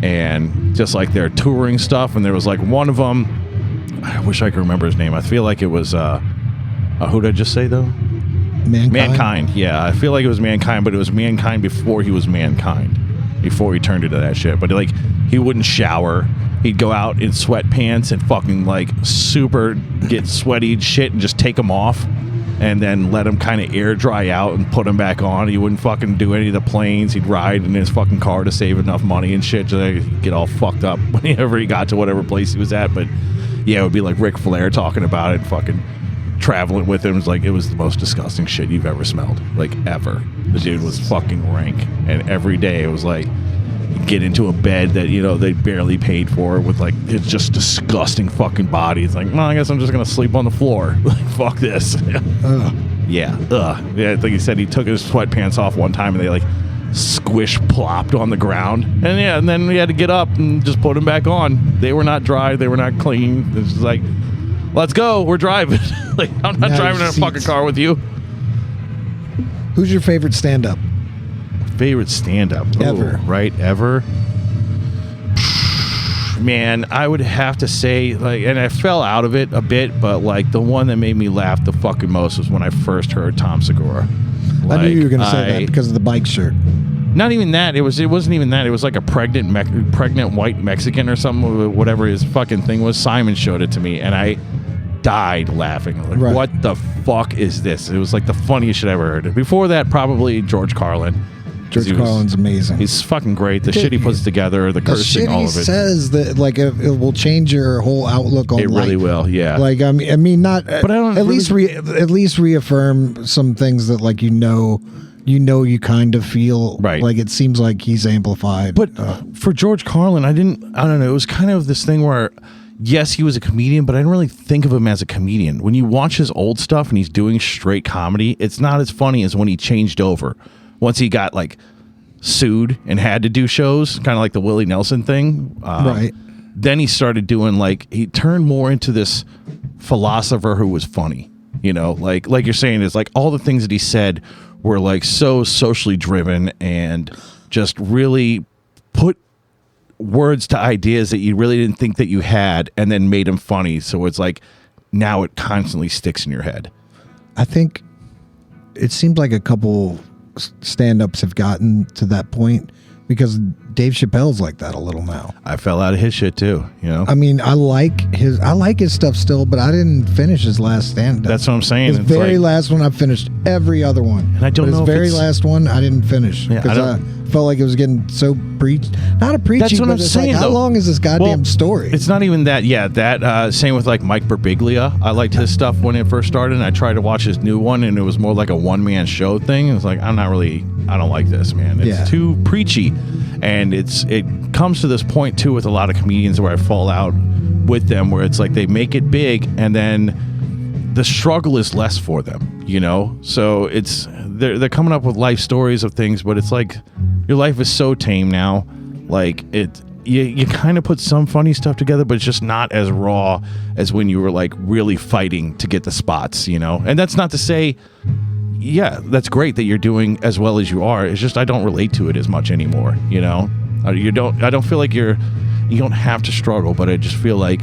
S1: and just like their touring stuff. And there was like one of them. I wish I could remember his name. I feel like it was. Who did I just say though? Mankind. Yeah, I feel like it was Mankind, but it was Mankind before he was Mankind, before he turned into that shit. But like, he wouldn't shower. He'd go out in sweatpants and fucking like super get sweaty and shit, and just take them off, and then let him kind of air dry out and put them back on. He wouldn't fucking do any of the planes. He'd ride in his fucking car to save enough money and shit, so he'd get all fucked up whenever he got to whatever place he was at. But yeah, it would be like Ric Flair talking about it, fucking traveling with him. It was like, it was the most disgusting shit you've ever smelled, like ever. The dude was fucking rank, and every day it was like get into a bed that, you know, they barely paid for with like, it's just disgusting fucking body. It's like, well, I guess I'm just going to sleep on the floor. Like, fuck this. Yeah. Yeah. I think he said he took his sweatpants off one time and they like squish plopped on the ground. And yeah, and then we had to get up and just put them back on. They were not dry. They were not clean. It's just like, let's go. We're driving. Like, I'm not driving in a fucking car with you.
S2: Who's your favorite stand-up?
S1: Favorite stand-up?
S2: Ever.
S1: Ooh, right? Ever? Man, I would have to say, like, and I fell out of it a bit, but like the one that made me laugh the fucking most was when I first heard Tom Segura. Like,
S2: I knew you were going to say that because of the bike shirt.
S1: Not even that. It wasn't even that. It was like a pregnant white Mexican or something, whatever his fucking thing was. Simon showed it to me, and I died laughing. Like,
S2: right.
S1: What the fuck is this? It was like the funniest shit I ever heard. Before that, probably George Carlin.
S2: George Carlin's amazing.
S1: He's fucking great. The shit he puts together, the cursing, all of it.
S2: He says that like it will change your whole outlook on life.
S1: It really will, yeah.
S2: Like I mean, not. But I don't. At
S1: really,
S2: least reaffirm some things that like you kind of feel
S1: right.
S2: Like it seems like he's amplified.
S1: But for George Carlin, I don't know. It was kind of this thing where, yes, he was a comedian, but I didn't really think of him as a comedian. When you watch his old stuff and he's doing straight comedy, it's not as funny as when he changed over. Once he got like sued and had to do shows, kind of like the Willie Nelson thing.
S2: Right.
S1: Then he started doing like, he turned more into this philosopher who was funny. You know, like you're saying, is like all the things that he said were like so socially driven and just really put words to ideas that you really didn't think that you had and then made them funny. So it's like now it constantly sticks in your head.
S2: I think it seemed like a couple stand-ups have gotten to that point because Dave Chappelle's like that a little now.
S1: I fell out of his shit too, you know.
S2: I mean, I like his stuff still, but I didn't finish his last stand-up.
S1: That's what I'm saying.
S2: His very last one, I finished every other one.
S1: And I don't know
S2: his very last one, I didn't finish because I felt like it was getting so not a preachy.
S1: That's what I'm saying.
S2: Like, how long is this goddamn story?
S1: It's not even that. Yeah, that same with like Mike Birbiglia. I liked his stuff when it first started, and I tried to watch his new one, and it was more like a one-man show thing. It was like, I don't like this, man. It's too preachy. And it comes to this point too with a lot of comedians where I fall out with them, where it's like they make it big and then the struggle is less for them, you know. So it's they're coming up with life stories of things, but it's like your life is so tame now. Like you kind of put some funny stuff together, but it's just not as raw as when you were like really fighting to get the spots, you know. And that's not to say, yeah, that's great that you're doing as well as you are. It's just I don't relate to it as much anymore, you know. I don't feel like you don't have to struggle, but I just feel like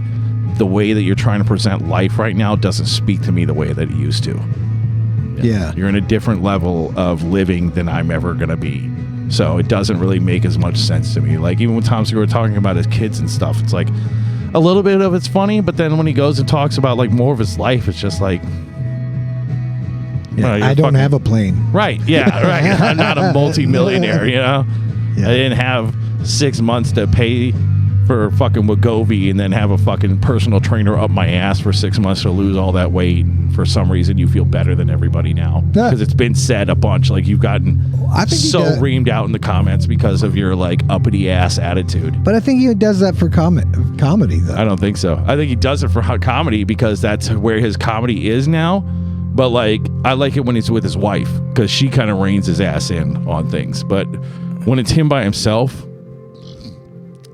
S1: the way that you're trying to present life right now doesn't speak to me the way that it used to.
S2: Yeah.
S1: You're in a different level of living than I'm ever going to be. So it doesn't really make as much sense to me. Like even when Tom Segura talking about his kids and stuff, it's like a little bit of it's funny, but then when he goes and talks about like more of his life, it's just like,
S2: yeah, I don't have a plane.
S1: Right. Yeah. Right. I'm not a multi-millionaire, you know.
S2: Yeah.
S1: I didn't have 6 months to pay for fucking Wegovy and then have a fucking personal trainer up my ass for 6 months to lose all that weight. For some reason, you feel better than everybody now because it's been said a bunch. Like you've gotten reamed out in the comments because of your like uppity ass attitude.
S2: But I think he does that for comedy, though.
S1: I don't think so. I think he does it for comedy because that's where his comedy is now. But like, I like it when he's with his wife because she kind of reins his ass in on things. But when it's him by himself,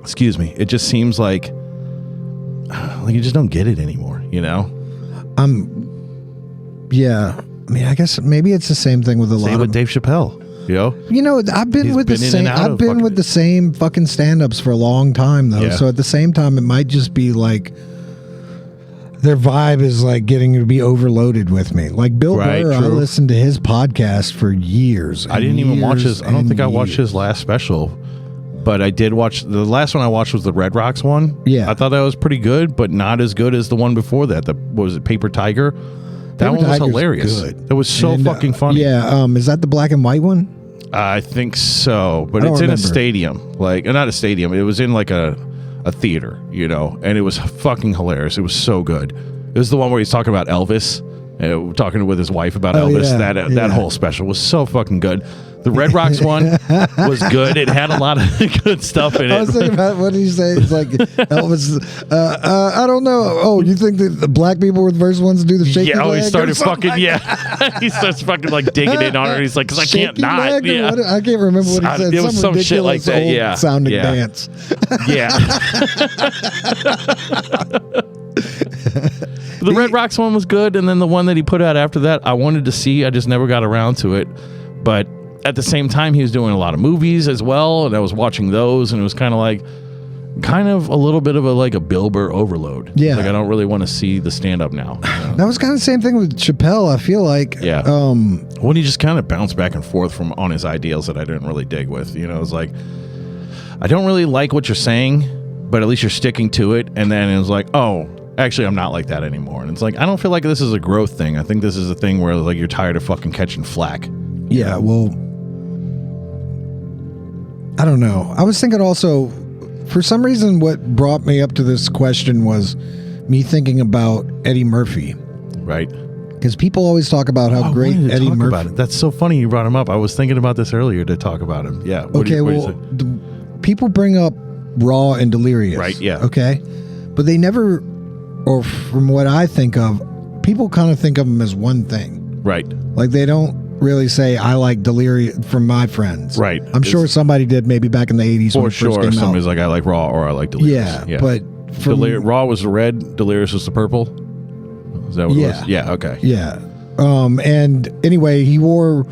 S1: excuse me, it just seems like you just don't get it anymore, you know?
S2: Yeah. I mean, I guess maybe it's the same thing with
S1: Same with Dave Chappelle, you know?
S2: You know, I've been with the same fucking stand-ups for a long time though. Yeah. So at the same time, it might just be like their vibe is like getting to be overloaded with me. Like Bill Burr, true. I listened to his podcast for years.
S1: I didn't even watch his. I don't think I watched his last special, but I did watch the last one. I watched was the Red Rocks one.
S2: Yeah,
S1: I thought that was pretty good, but not as good as the one before that. What was it, Paper Tiger? That one was hilarious. Good. It was so fucking funny.
S2: Yeah, is that the black and white one?
S1: I think so, but it's in a stadium. Like, not a stadium. It was in like a theater, you know, and it was fucking hilarious. It was so good. It was the one where he's talking about Elvis talking with his wife about
S2: Oh,
S1: Elvis.
S2: yeah,
S1: That whole special was so fucking good. The Red Rocks one was good. It had a lot of good stuff in it.
S2: I was thinking about, what did he say? It's like Elvis. I don't know. Oh, you think that the black people were the first ones to do the shaky leg?
S1: He started fucking,
S2: like
S1: he starts fucking like digging in on her. He's like, because I can't
S2: shaky
S1: not.
S2: leg or
S1: Yeah.
S2: what? I can't remember what he said.
S1: It was some shit like that.
S2: Old
S1: Yeah.
S2: sounding
S1: Yeah.
S2: dance.
S1: Yeah. The Red Rocks one was good, and then the one that he put out after that, I wanted to see. I just never got around to it. But at the same time, he was doing a lot of movies as well, and I was watching those, and it was kind of a little bit of a Bill Burr overload.
S2: Yeah.
S1: Like, I don't really want to see the stand-up now.
S2: That was kind of the same thing with Chappelle, I feel like.
S1: Yeah. When he just kind of bounced back and forth on his ideals that I didn't really dig with. You know, it was like, I don't really like what you're saying, but at least you're sticking to it. And then it was like, oh, actually, I'm not like that anymore. And it's like, I don't feel like this is a growth thing. I think this is a thing where like you're tired of fucking catching flack.
S2: Yeah, well, I don't know. I was thinking also, for some reason, what brought me up to this question was me thinking about Eddie Murphy.
S1: Right.
S2: Because people always talk about how great Eddie Murphy.
S1: About it. That's so funny you brought him up. I was thinking about this earlier to talk about him. Yeah.
S2: People bring up Raw and Delirious.
S1: Right, yeah.
S2: Okay. But they never, or from what I think of, people kind of think of them as one thing.
S1: Right.
S2: Like they don't really say, I like Delirious from my friends.
S1: Right.
S2: I'm sure somebody did maybe back in the 80s.
S1: For
S2: when it first
S1: sure.
S2: came
S1: Somebody's
S2: out.
S1: like, I like Raw or I like Delirious.
S2: Yeah. But from
S1: Raw was the red, Delirious was the purple. Is that what it was? Yeah. Okay.
S2: Yeah. And anyway, he wore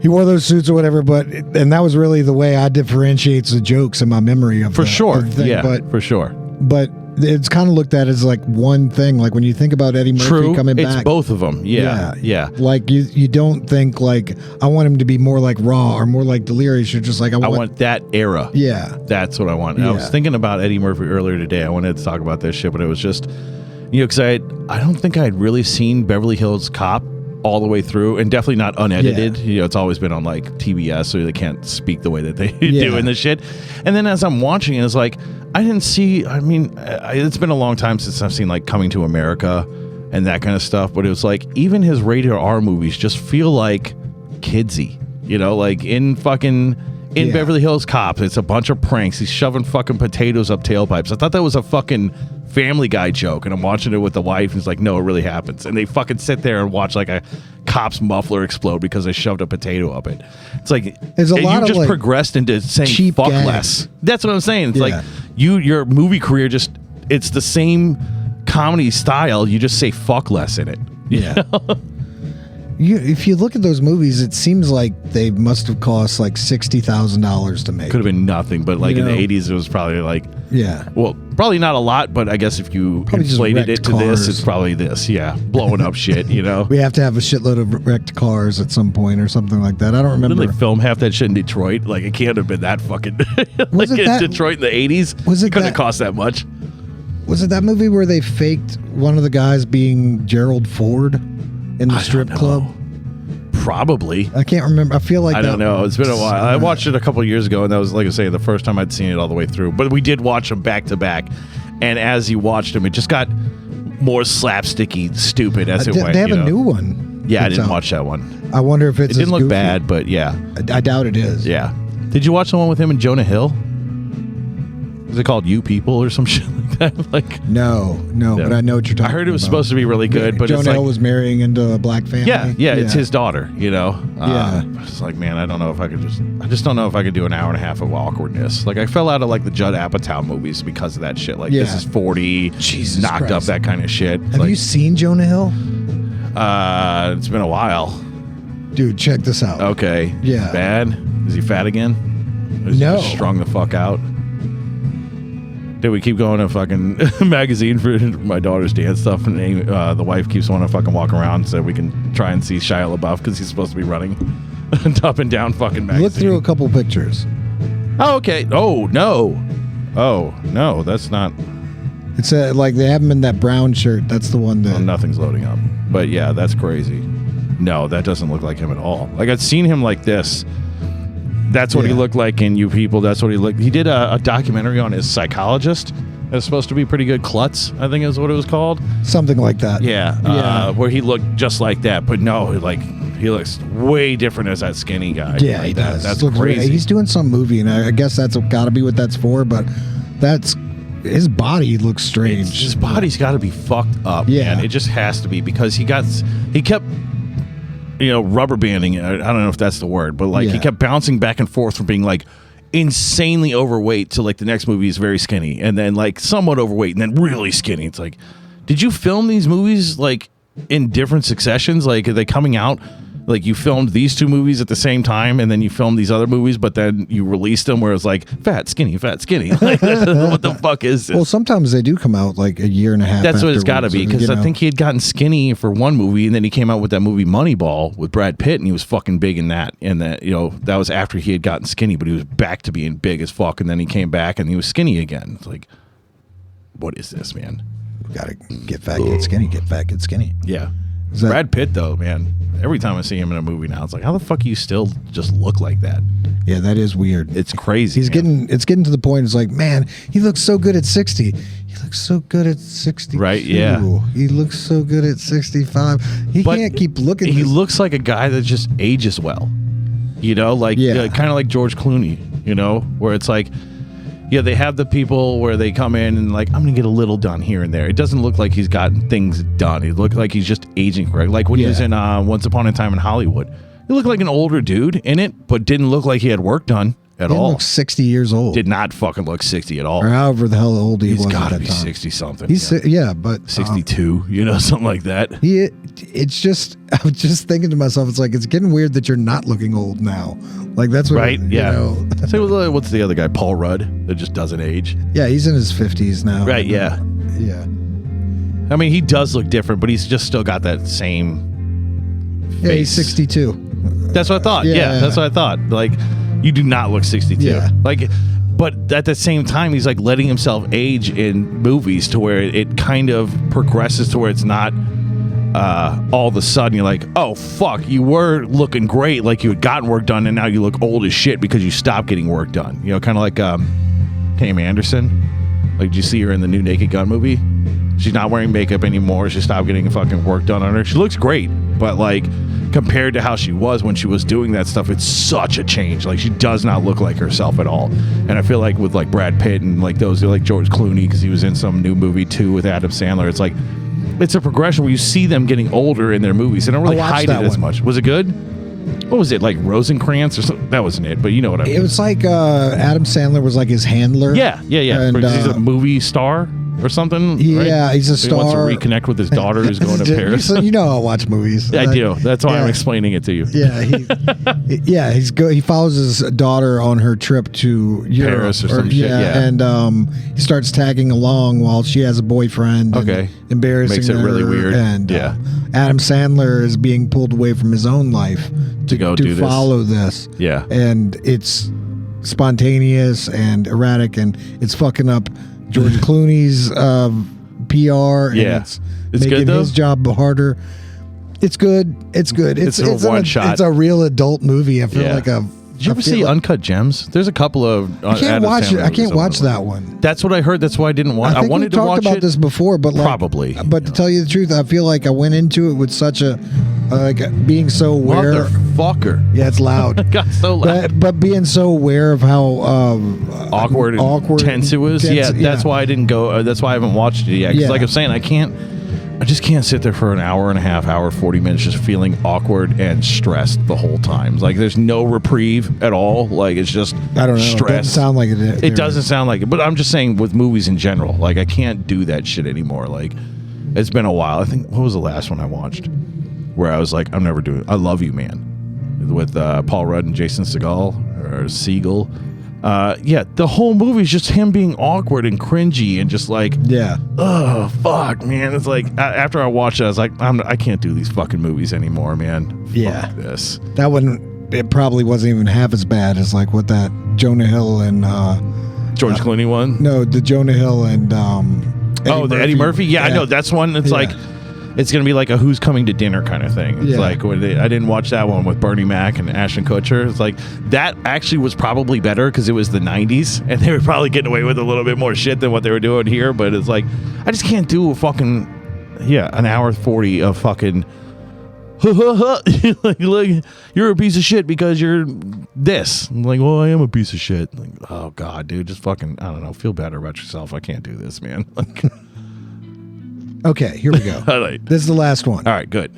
S2: those suits or whatever, and that was really the way I differentiates the jokes in my memory of
S1: For sure.
S2: of the thing.
S1: Yeah. For sure.
S2: But it's kind of looked at as like one thing. Like when you think about Eddie Murphy coming back,
S1: it's both of them. Yeah.
S2: Like you don't think like I want him to be more like Raw or more like Delirious. You're just like I
S1: want that era.
S2: Yeah,
S1: that's what I want. And I was thinking about Eddie Murphy earlier today. I wanted to talk about this shit, but it was just, because I don't think I had really seen Beverly Hills Cop all the way through, and definitely not unedited. Yeah. It's always been on like TBS, so they can't speak the way that they do in this shit. And then as I'm watching it, it's like I didn't see. I mean, it's been a long time since I've seen like Coming to America and that kind of stuff. But it was like even his rated R movies just feel like kidsy. Like in Beverly Hills Cop, it's a bunch of pranks. He's shoving fucking potatoes up tailpipes. I thought that was a fucking Family Guy joke, and I'm watching it with the wife, and it's like, no, it really happens. And they fucking sit there and watch like a cop's muffler explode because they shoved a potato up it. It's like you just progressed into saying fuck
S2: gags.
S1: less. That's what I'm saying. It's like your movie career it's the same comedy style. You just say fuck less in it.
S2: Yeah. If you look at those movies, it seems like they must have cost like $60,000 to make.
S1: Could have been nothing, but like in the 80s, it was probably like, well, probably not a lot, but I guess if you inflated it to this, it's probably this, blowing up shit, We have
S2: to have a shitload of wrecked cars at some point or something like that. I don't remember.
S1: Didn't they film half that shit in Detroit? Like, it can't have been that fucking,
S2: was it
S1: Detroit in the 80s? It couldn't have cost that much.
S2: Was it that movie where they faked one of the guys being Gerald Ford in the strip club?
S1: Probably.
S2: I can't remember. I feel like
S1: I don't know. It's been a while. I watched it a couple of years ago, and that was, like I say, the first time I'd seen it all the way through. But we did watch them back to back, and as you watched them, it just got more slapsticky, stupid as it went.
S2: They have a new one.
S1: Yeah, I didn't watch that one.
S2: I wonder if it's.
S1: It didn't look bad, but yeah.
S2: I doubt it is.
S1: Yeah. Did you watch the one with him and Jonah Hill? Is it called You People or some shit like that? Like
S2: no, but I know what you're talking about.
S1: I heard it was supposed to be really good, but
S2: Jonah Hill was marrying into a black family.
S1: Yeah, it's his daughter,
S2: Yeah.
S1: It's like, man, I don't know if I just don't know if I could do an hour and a half of awkwardness. Like I fell out of like the Judd Apatow movies because of that shit. Like This Is 40,
S2: Jesus
S1: Knocked
S2: Christ.
S1: Up, that kind of shit.
S2: Have you seen Jonah Hill?
S1: It's been a while.
S2: Dude, check this out.
S1: Okay.
S2: Yeah.
S1: Bad? Is he fat again? Or is he
S2: No.
S1: just strung the fuck out? Did we keep going to fucking magazine for my daughter's dance stuff, and the wife keeps wanting to fucking walk around so we can try and see Shia LaBeouf because he's supposed to be running up and down fucking magazine.
S2: Look through a couple pictures.
S1: Oh, okay. Oh, no, that's not.
S2: It's like they have him in that brown shirt. That's the one that.
S1: Well, nothing's loading up. But yeah, that's crazy. No, that doesn't look like him at all. Like I'd seen him like this. That's what he looked like in You People. That's what he looked. He did a documentary on his psychologist, It's supposed to be pretty good. Klutz, I think is what it was called.
S2: Something like that.
S1: Yeah. Where he looked just like that, but no, like he looks way different as that skinny guy.
S2: Yeah,
S1: like
S2: he does.
S1: That's crazy.
S2: He's doing some movie, and I guess that's got to be what that's for. But that's his body looks strange.
S1: His body's got to be fucked up.
S2: Yeah,
S1: man. It just has to be because he kept. Rubber banding. I don't know if that's the word, but like he kept bouncing back and forth from being like insanely overweight to like the next movie is very skinny, and then like somewhat overweight, and then really skinny. It's like, did you film these movies like in different successions? Like, are they coming out? Like you filmed these two movies at the same time, and then you filmed these other movies, but then you released them where it's like fat, skinny. Like, what the fuck is this?
S2: Well, sometimes they do come out like a year and a half.
S1: That's what it's got to be, because I think he had gotten skinny for one movie, and then he came out with that movie Moneyball with Brad Pitt, and he was fucking big in that. And that that was after he had gotten skinny, but he was back to being big as fuck, and then he came back and he was skinny again. It's like, what is this, man?
S2: Gotta get fat, get skinny. Get fat, get skinny.
S1: Yeah. Brad Pitt, though, man, every time I see him in a movie now, it's like, how the fuck do you still just look like that?
S2: Yeah, that is weird.
S1: It's crazy.
S2: It's getting to the point. It's like, man, he looks so good at 60. He looks so good at 60.
S1: Right? Yeah.
S2: He looks so good at 65. He can't keep looking.
S1: He looks like a guy that just ages well. Kind of like George Clooney. Where it's like. Yeah, they have the people where they come in and like, I'm going to get a little done here and there. It doesn't look like he's gotten things done. It looks like he's just aging correct. Like when he was in Once Upon a Time in Hollywood. He looked like an older dude in it, but didn't look like he had work done at all.
S2: He looks 60 years old.
S1: Did not fucking look 60 at all.
S2: Or however the hell old he was
S1: He's
S2: at
S1: got to
S2: that
S1: be
S2: time.
S1: 60-something.
S2: But
S1: 62, something like that.
S2: It's just, I was just thinking to myself, it's like, it's getting weird that you're not looking old now. Like, that's what,
S1: right? Yeah. So what's the other guy? Paul Rudd, that just doesn't age.
S2: Yeah, he's in his 50s now.
S1: Right, yeah.
S2: Yeah.
S1: I mean, he does look different, but he's just still got that same face.
S2: Yeah, he's 62.
S1: That's what I thought. Yeah, that's what I thought. Like, you do not look 62.
S2: Yeah.
S1: Like, but at the same time, he's like letting himself age in movies to where it kind of progresses to where it's not all of a sudden you're like, oh fuck, you were looking great, like you had gotten work done, and now you look old as shit because you stopped getting work done. Kind of like Pam Anderson. Like, did you see her in the new Naked Gun movie? She's not wearing makeup anymore. She stopped getting fucking work done on her. She looks great, but like compared to how she was when she was doing that stuff, it's such a change. Like, she does not look like herself at all. And I feel like with like Brad Pitt and like those, like George Clooney, because he was in some new movie too with Adam Sandler, it's like it's a progression where you see them getting older in their movies. They don't really hide it as much. Was it good? What was it, like Rosencrantz or something? That wasn't it, but you know what I mean.
S2: It was like Adam Sandler was like his handler.
S1: Yeah. And, he's a movie star or something.
S2: Yeah,
S1: right?
S2: He wants
S1: to reconnect with his daughter who's going to Paris.
S2: So I'll watch movies.
S1: I do. That's why I'm explaining it to you.
S2: Yeah, he follows his daughter on her trip to Europe,
S1: Paris or some shit. Yeah,
S2: and he starts tagging along while she has a boyfriend.
S1: Okay,
S2: embarrassing
S1: makes it
S2: her,
S1: really weird.
S2: And Adam Sandler is being pulled away from his own life to follow this.
S1: Yeah,
S2: and it's spontaneous and erratic, and it's fucking up George Clooney's PR.
S1: Yeah,
S2: and it's making his job harder. It's good. It's
S1: a one shot.
S2: It's a real adult movie. I feel like a.
S1: Did you ever see Uncut Gems? There's a couple of.
S2: I can't watch it. I can't watch that one.
S1: That's what I heard. That's why I didn't watch. I wanted to watch it.
S2: We talked about this before, but
S1: probably.
S2: But to tell you the truth, I feel like I went into it with such a being so aware.
S1: Motherfucker.
S2: Yeah, it's loud.
S1: It got so loud.
S2: But being so aware of how
S1: awkward, tense it was. That's why I didn't go. That's why I haven't watched it yet. Because like I'm saying, I just can't sit there for an hour and a half, 40 minutes just feeling awkward and stressed the whole time. Like, there's no reprieve at all. Like, it's just
S2: I don't know.
S1: Stress.
S2: It doesn't sound like it.
S1: It doesn't sound like it. But I'm just saying with movies in general, like, I can't do that shit anymore. Like, it's been a while. I think, what was the last one I watched? Where I was like, I'm never doing it. I Love You, Man. With Paul Rudd and Jason Segel. The whole movie is just him being awkward and cringy and just like, oh fuck, man. It's like after I watched it, I was like, I can't do these fucking movies anymore, man. Fuck this.
S2: That one, it probably wasn't even half as bad as like what that Jonah Hill and
S1: George Clooney one.
S2: No, the Jonah Hill and
S1: the Eddie Murphy. Yeah, I know that's one. It's like it's gonna be like a Who's Coming to Dinner kind of thing. It's
S2: Yeah.
S1: like when I didn't watch that one with Bernie Mac and Ashton Kutcher. It's like that actually was probably better because it was the '90s and they were probably getting away with a little bit more shit than what they were doing here. But it's like I just can't do a fucking an hour 40 of fucking. Like, look, you're a piece of shit because you're this. I'm like, well, I am a piece of shit. Like, oh god, dude, just fucking, I don't know, feel better about yourself. I can't do this, man. Like,
S2: Okay, here we go.
S1: all right,
S2: This is the last one.
S1: all right, good.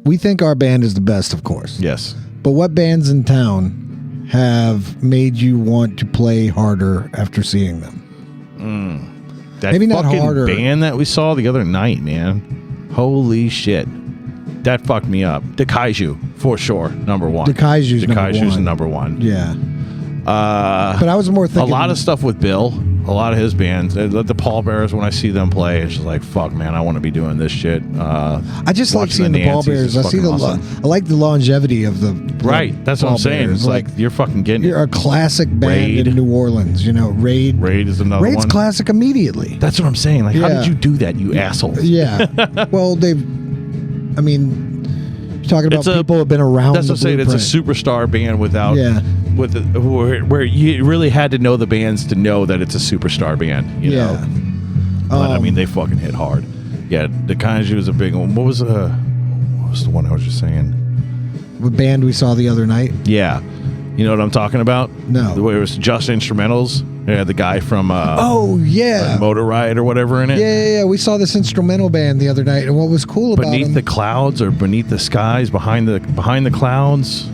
S2: We think our band is the best, of course.
S1: Yes.
S2: But what bands in town have made you want to play harder after seeing them?
S1: That
S2: Maybe not
S1: fucking
S2: harder.
S1: band that we saw the other night, man. Holy shit. That fucked me up. The Kaiju, for sure, number one.
S2: The Kaiju's
S1: number one.
S2: Yeah. But I was more
S1: A
S2: thinking
S1: lot of stuff with Bill, a lot of his bands. The Pallbearers, when I see them play, it's just like, fuck, man, I want to be doing this shit.
S2: I just like
S1: watching
S2: seeing the
S1: Nancy's
S2: Pallbearers.
S1: is
S2: I see
S1: fucking awesome.
S2: I like the longevity of the
S1: Right, that's what I'm saying.
S2: Pallbearers.
S1: It's like you're fucking getting
S2: you're
S1: it.
S2: a classic band
S1: Raid.
S2: in New Orleans. You know, Raid.
S1: Raid is another
S2: Raid's
S1: one.
S2: classic immediately.
S1: That's what I'm saying. Like, how
S2: Yeah.
S1: did you do that, you asshole?
S2: Yeah. Well, I mean, you're talking about people who have been around.
S1: That's
S2: the
S1: what I'm saying. It's a
S2: blueprint.
S1: superstar band without,
S2: Yeah.
S1: where you really had to know the bands to know that it's a superstar band. You
S2: Yeah.
S1: know? But I mean, they fucking hit hard. Yeah, the Kaiju was a big one. What was the one I was just saying?
S2: What band we saw the other night?
S1: Yeah, you know what I'm talking about?
S2: No.
S1: The way it was just instrumentals. Yeah, the guy from
S2: Oh yeah.
S1: Motor Ride or whatever in it.
S2: Yeah. We saw this instrumental band the other night, and what was cool about
S1: Beneath
S2: them,
S1: the Clouds or Beneath the Skies, behind the clouds.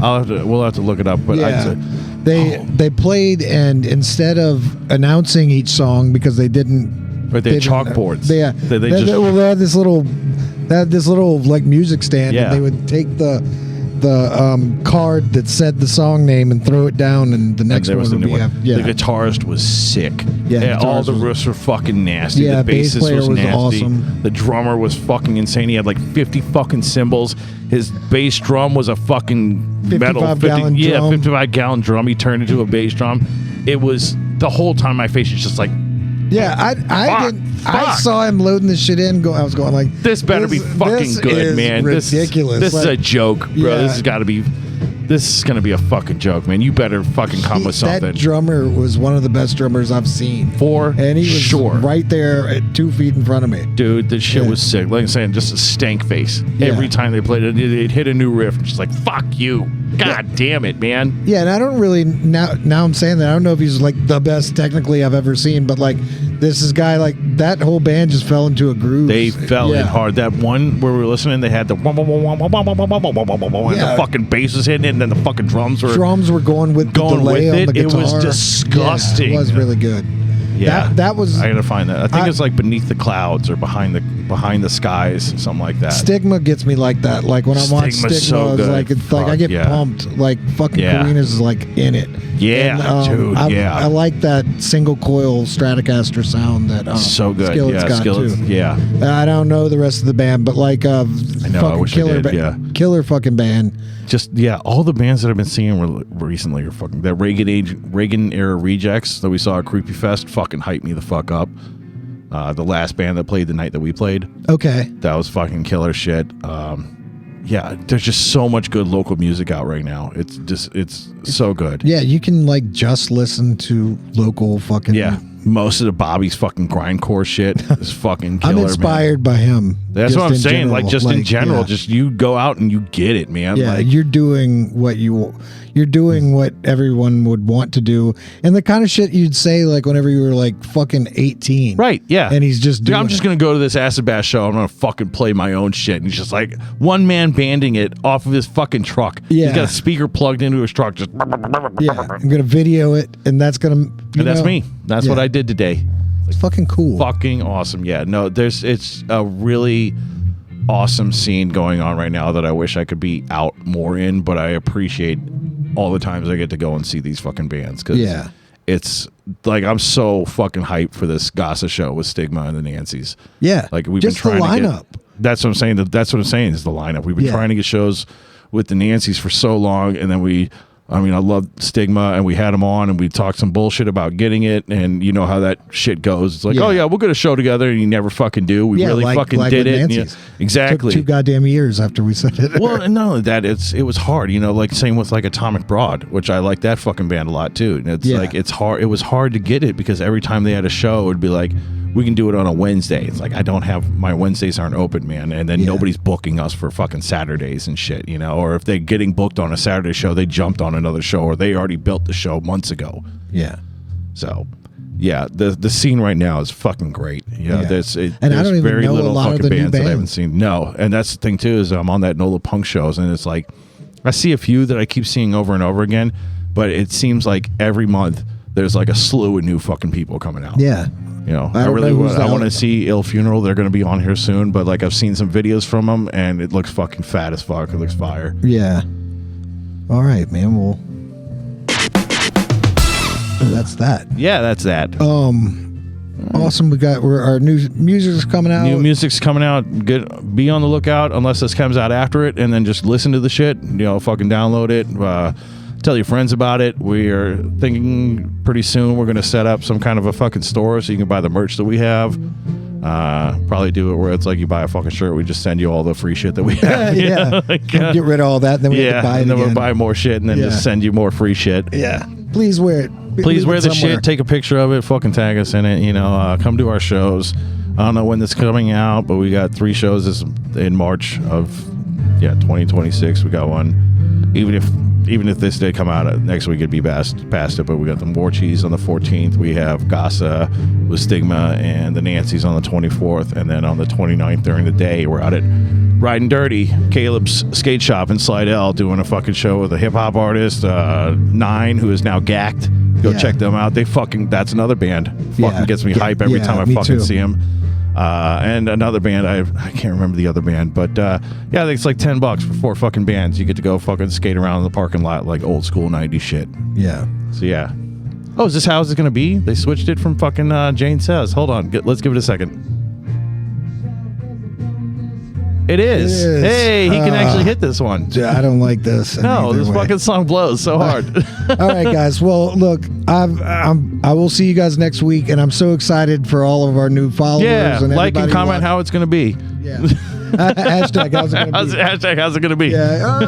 S1: We'll have to look it up. But I'd say,
S2: they played, and instead of announcing each song because they didn't,
S1: but they had
S2: didn't-
S1: chalkboards.
S2: They had this little like music stand,
S1: Yeah.
S2: and they would take the card that said the song name and throw it down, and the next
S1: there
S2: one
S1: was
S2: would
S1: the
S2: be
S1: new one.
S2: yeah.
S1: The guitarist was sick.
S2: Yeah,
S1: all
S2: guitarist
S1: the
S2: was-
S1: riffs were fucking nasty.
S2: Yeah,
S1: the
S2: bass
S1: bassist
S2: player was
S1: nasty.
S2: awesome.
S1: The drummer was fucking insane. He had like 50 fucking cymbals. His bass drum was a fucking metal
S2: 55-gallon drum.
S1: 55-gallon drum. He turned into a bass drum. It was the whole time my face was just like,
S2: Yeah, I
S1: Fuck.
S2: saw him loading this shit in. I was going like,
S1: this better be fucking
S2: this
S1: good,
S2: is
S1: man.
S2: Ridiculous.
S1: This is a joke, bro.
S2: Yeah.
S1: This has got to be. This is gonna be a fucking joke, man. You better fucking come with something.
S2: That drummer was one of the best drummers I've seen.
S1: For
S2: and he was
S1: sure.
S2: right there at 2 feet in front of me.
S1: Dude, this shit
S2: Yeah.
S1: was sick. Like I'm saying, just a stank face.
S2: Yeah.
S1: Every time they played it, it hit a new riff. And just like, fuck you. God damn it, man.
S2: Yeah, and I don't really now I'm saying that I don't know if he's like the best technically I've ever seen, but like this is guy like that whole band just fell into a groove.
S1: They fell in hard. That one where we were listening, they had the and the fucking bass was hitting it, and then the fucking drums were
S2: going with the
S1: going
S2: delay
S1: with
S2: on
S1: it.
S2: the
S1: It
S2: guitar.
S1: was disgusting.
S2: Yeah, it was really good.
S1: Yeah,
S2: that was.
S1: I gotta find that. I think it's like Beneath the Clouds or Behind the Skies, something like that.
S2: Stigma gets me like that. Like when I watch
S1: Stigma's
S2: Stigma,
S1: so
S2: it's
S1: good.
S2: like it's like I
S1: Fuck,
S2: get
S1: yeah.
S2: pumped. Like fucking
S1: Yeah.
S2: Karina's is like in it.
S1: Yeah, dude,
S2: I like that single coil Stratocaster sound that
S1: So good.
S2: Skillet's
S1: Yeah,
S2: got
S1: Skillet's,
S2: too.
S1: yeah.
S2: I don't know the rest of the band, but like
S1: know, I
S2: fucking
S1: wish I
S2: killer,
S1: did, yeah.
S2: killer fucking band.
S1: Just all the bands that I've been seeing recently are fucking that Reagan era rejects that we saw at Creepy Fest. Fucking hyped me the fuck up. The last band that played the night that we played,
S2: Okay.
S1: that was fucking killer shit. Yeah, there's just so much good local music out right now. It's so good.
S2: Yeah, you can like just listen to local fucking.
S1: Yeah, most of the Bobby's fucking grindcore shit is fucking killer.
S2: I'm inspired by him.
S1: That's
S2: just
S1: what I'm
S2: in
S1: saying.
S2: general.
S1: Like just in general,
S2: yeah.
S1: just you go out and you get it, man.
S2: Yeah,
S1: Like,
S2: you're doing what everyone would want to do, and the kind of shit you'd say like whenever you were like fucking 18.
S1: right, yeah.
S2: And he's just
S1: Dude,
S2: doing
S1: I'm just
S2: it.
S1: gonna go to this acid bath show. I'm gonna fucking play my own shit. And he's just like one man banding it off of his fucking truck.
S2: Yeah.
S1: He's got a speaker plugged into his truck. Just
S2: Yeah, I'm gonna video it, and that's gonna.
S1: and that's me. That's what I did today.
S2: It's fucking cool.
S1: Fucking awesome. Yeah. No, it's a really awesome scene going on right now that I wish I could be out more in, but I appreciate all the times I get to go and see these fucking bands because
S2: Yeah.
S1: it's like I'm so fucking hyped for this Gossa show with Stigma and the Nancys.
S2: Yeah,
S1: Like we've
S2: just
S1: been trying
S2: the
S1: to
S2: lineup.
S1: get. That's what I'm saying. That's what I'm saying is the lineup. We've been
S2: Yeah.
S1: trying to get shows with the Nancys for so long, and then we I mean, I love Stigma, and we had them on, and we talked some bullshit about getting it, and you know how that shit goes. It's like, oh yeah, we'll get a show together, and you never fucking do. We really fucking did it. And, exactly.
S2: Took 2 goddamn years after we said it.
S1: Well, and not only that, it was hard. You know, like same with like Atomic Broad, which I like that fucking band a lot too. And it's like it's hard. It was hard to get it because every time they had a show, it'd be like, we can do it on a Wednesday. It's like, I don't have, my Wednesdays aren't open, man. And then nobody's booking us for fucking Saturdays and shit, you know? Or if they're getting booked on a Saturday show, they jumped on another show, or they already built the show months ago.
S2: Yeah.
S1: So, yeah, the scene right now is fucking great. You know, there's
S2: I don't even
S1: very
S2: know
S1: little
S2: a lot
S1: fucking
S2: of the new
S1: bands that I haven't
S2: bands.
S1: seen. No. And that's the thing, too, is I'm on that NOLA Punk shows, and it's like, I see a few that I keep seeing over and over again, but it seems like every month there's like a slew of new fucking people coming out.
S2: Yeah.
S1: You know, I want to see Ill Funeral. They're going to be on here soon, but like I've seen some videos from them, and it looks fucking fat as fuck. It looks fire.
S2: Yeah. All right, man. Well, that's that.
S1: Yeah, that's that.
S2: Awesome. We got our new music's coming out.
S1: New music's coming out. Be on the lookout unless this comes out after it, and then just listen to the shit. You know, fucking download it. Tell your friends about it. We are thinking pretty soon we're going to set up some kind of a fucking store so you can buy the merch that we have. Probably do it where it's like you buy a fucking shirt, we just send you all the free shit that we have.
S2: Yeah. Get rid of all that, then we have to buy it
S1: and then
S2: again.
S1: we'll buy more shit and then just send you more free shit.
S2: Yeah. Please wear it.
S1: Please wear the
S2: somewhere.
S1: shit. Take a picture of it. Fucking tag us in it. You know, come to our shows. I don't know when this is coming out, but we got 3 shows in March of 2026. We got one. Even if this did come out next week, it'd be past it. But we got the War Cheese on the 14th. We have Gasa with Stigma and the Nancys on the 24th. And then on the 29th during the day, we're out at Riding Dirty, Caleb's skate shop in Slidell, doing a fucking show with a hip hop artist, Nine, who is now gacked. Go check them out. That's another band. Fucking gets me hype every time I fucking see them. And another band, I can't remember the other band, but I think it's like $10 for 4 fucking bands. You get to go fucking skate around in the parking lot like old school 90s shit.
S2: Yeah.
S1: So yeah. Oh, is this how it's gonna be? They switched it from fucking Jane Says. Hold on, let's give it a second. It is. Hey, he can actually hit this one.
S2: I don't like this.
S1: No, this fucking song blows so hard.
S2: All right, guys. Well, look, I will see you guys next week, and I'm so excited for all of our new followers.
S1: Yeah,
S2: and
S1: like and comment how it's going to be.
S2: Yeah. Hashtag how's it going to be?
S1: Hashtag how's it going to be?
S2: Yeah.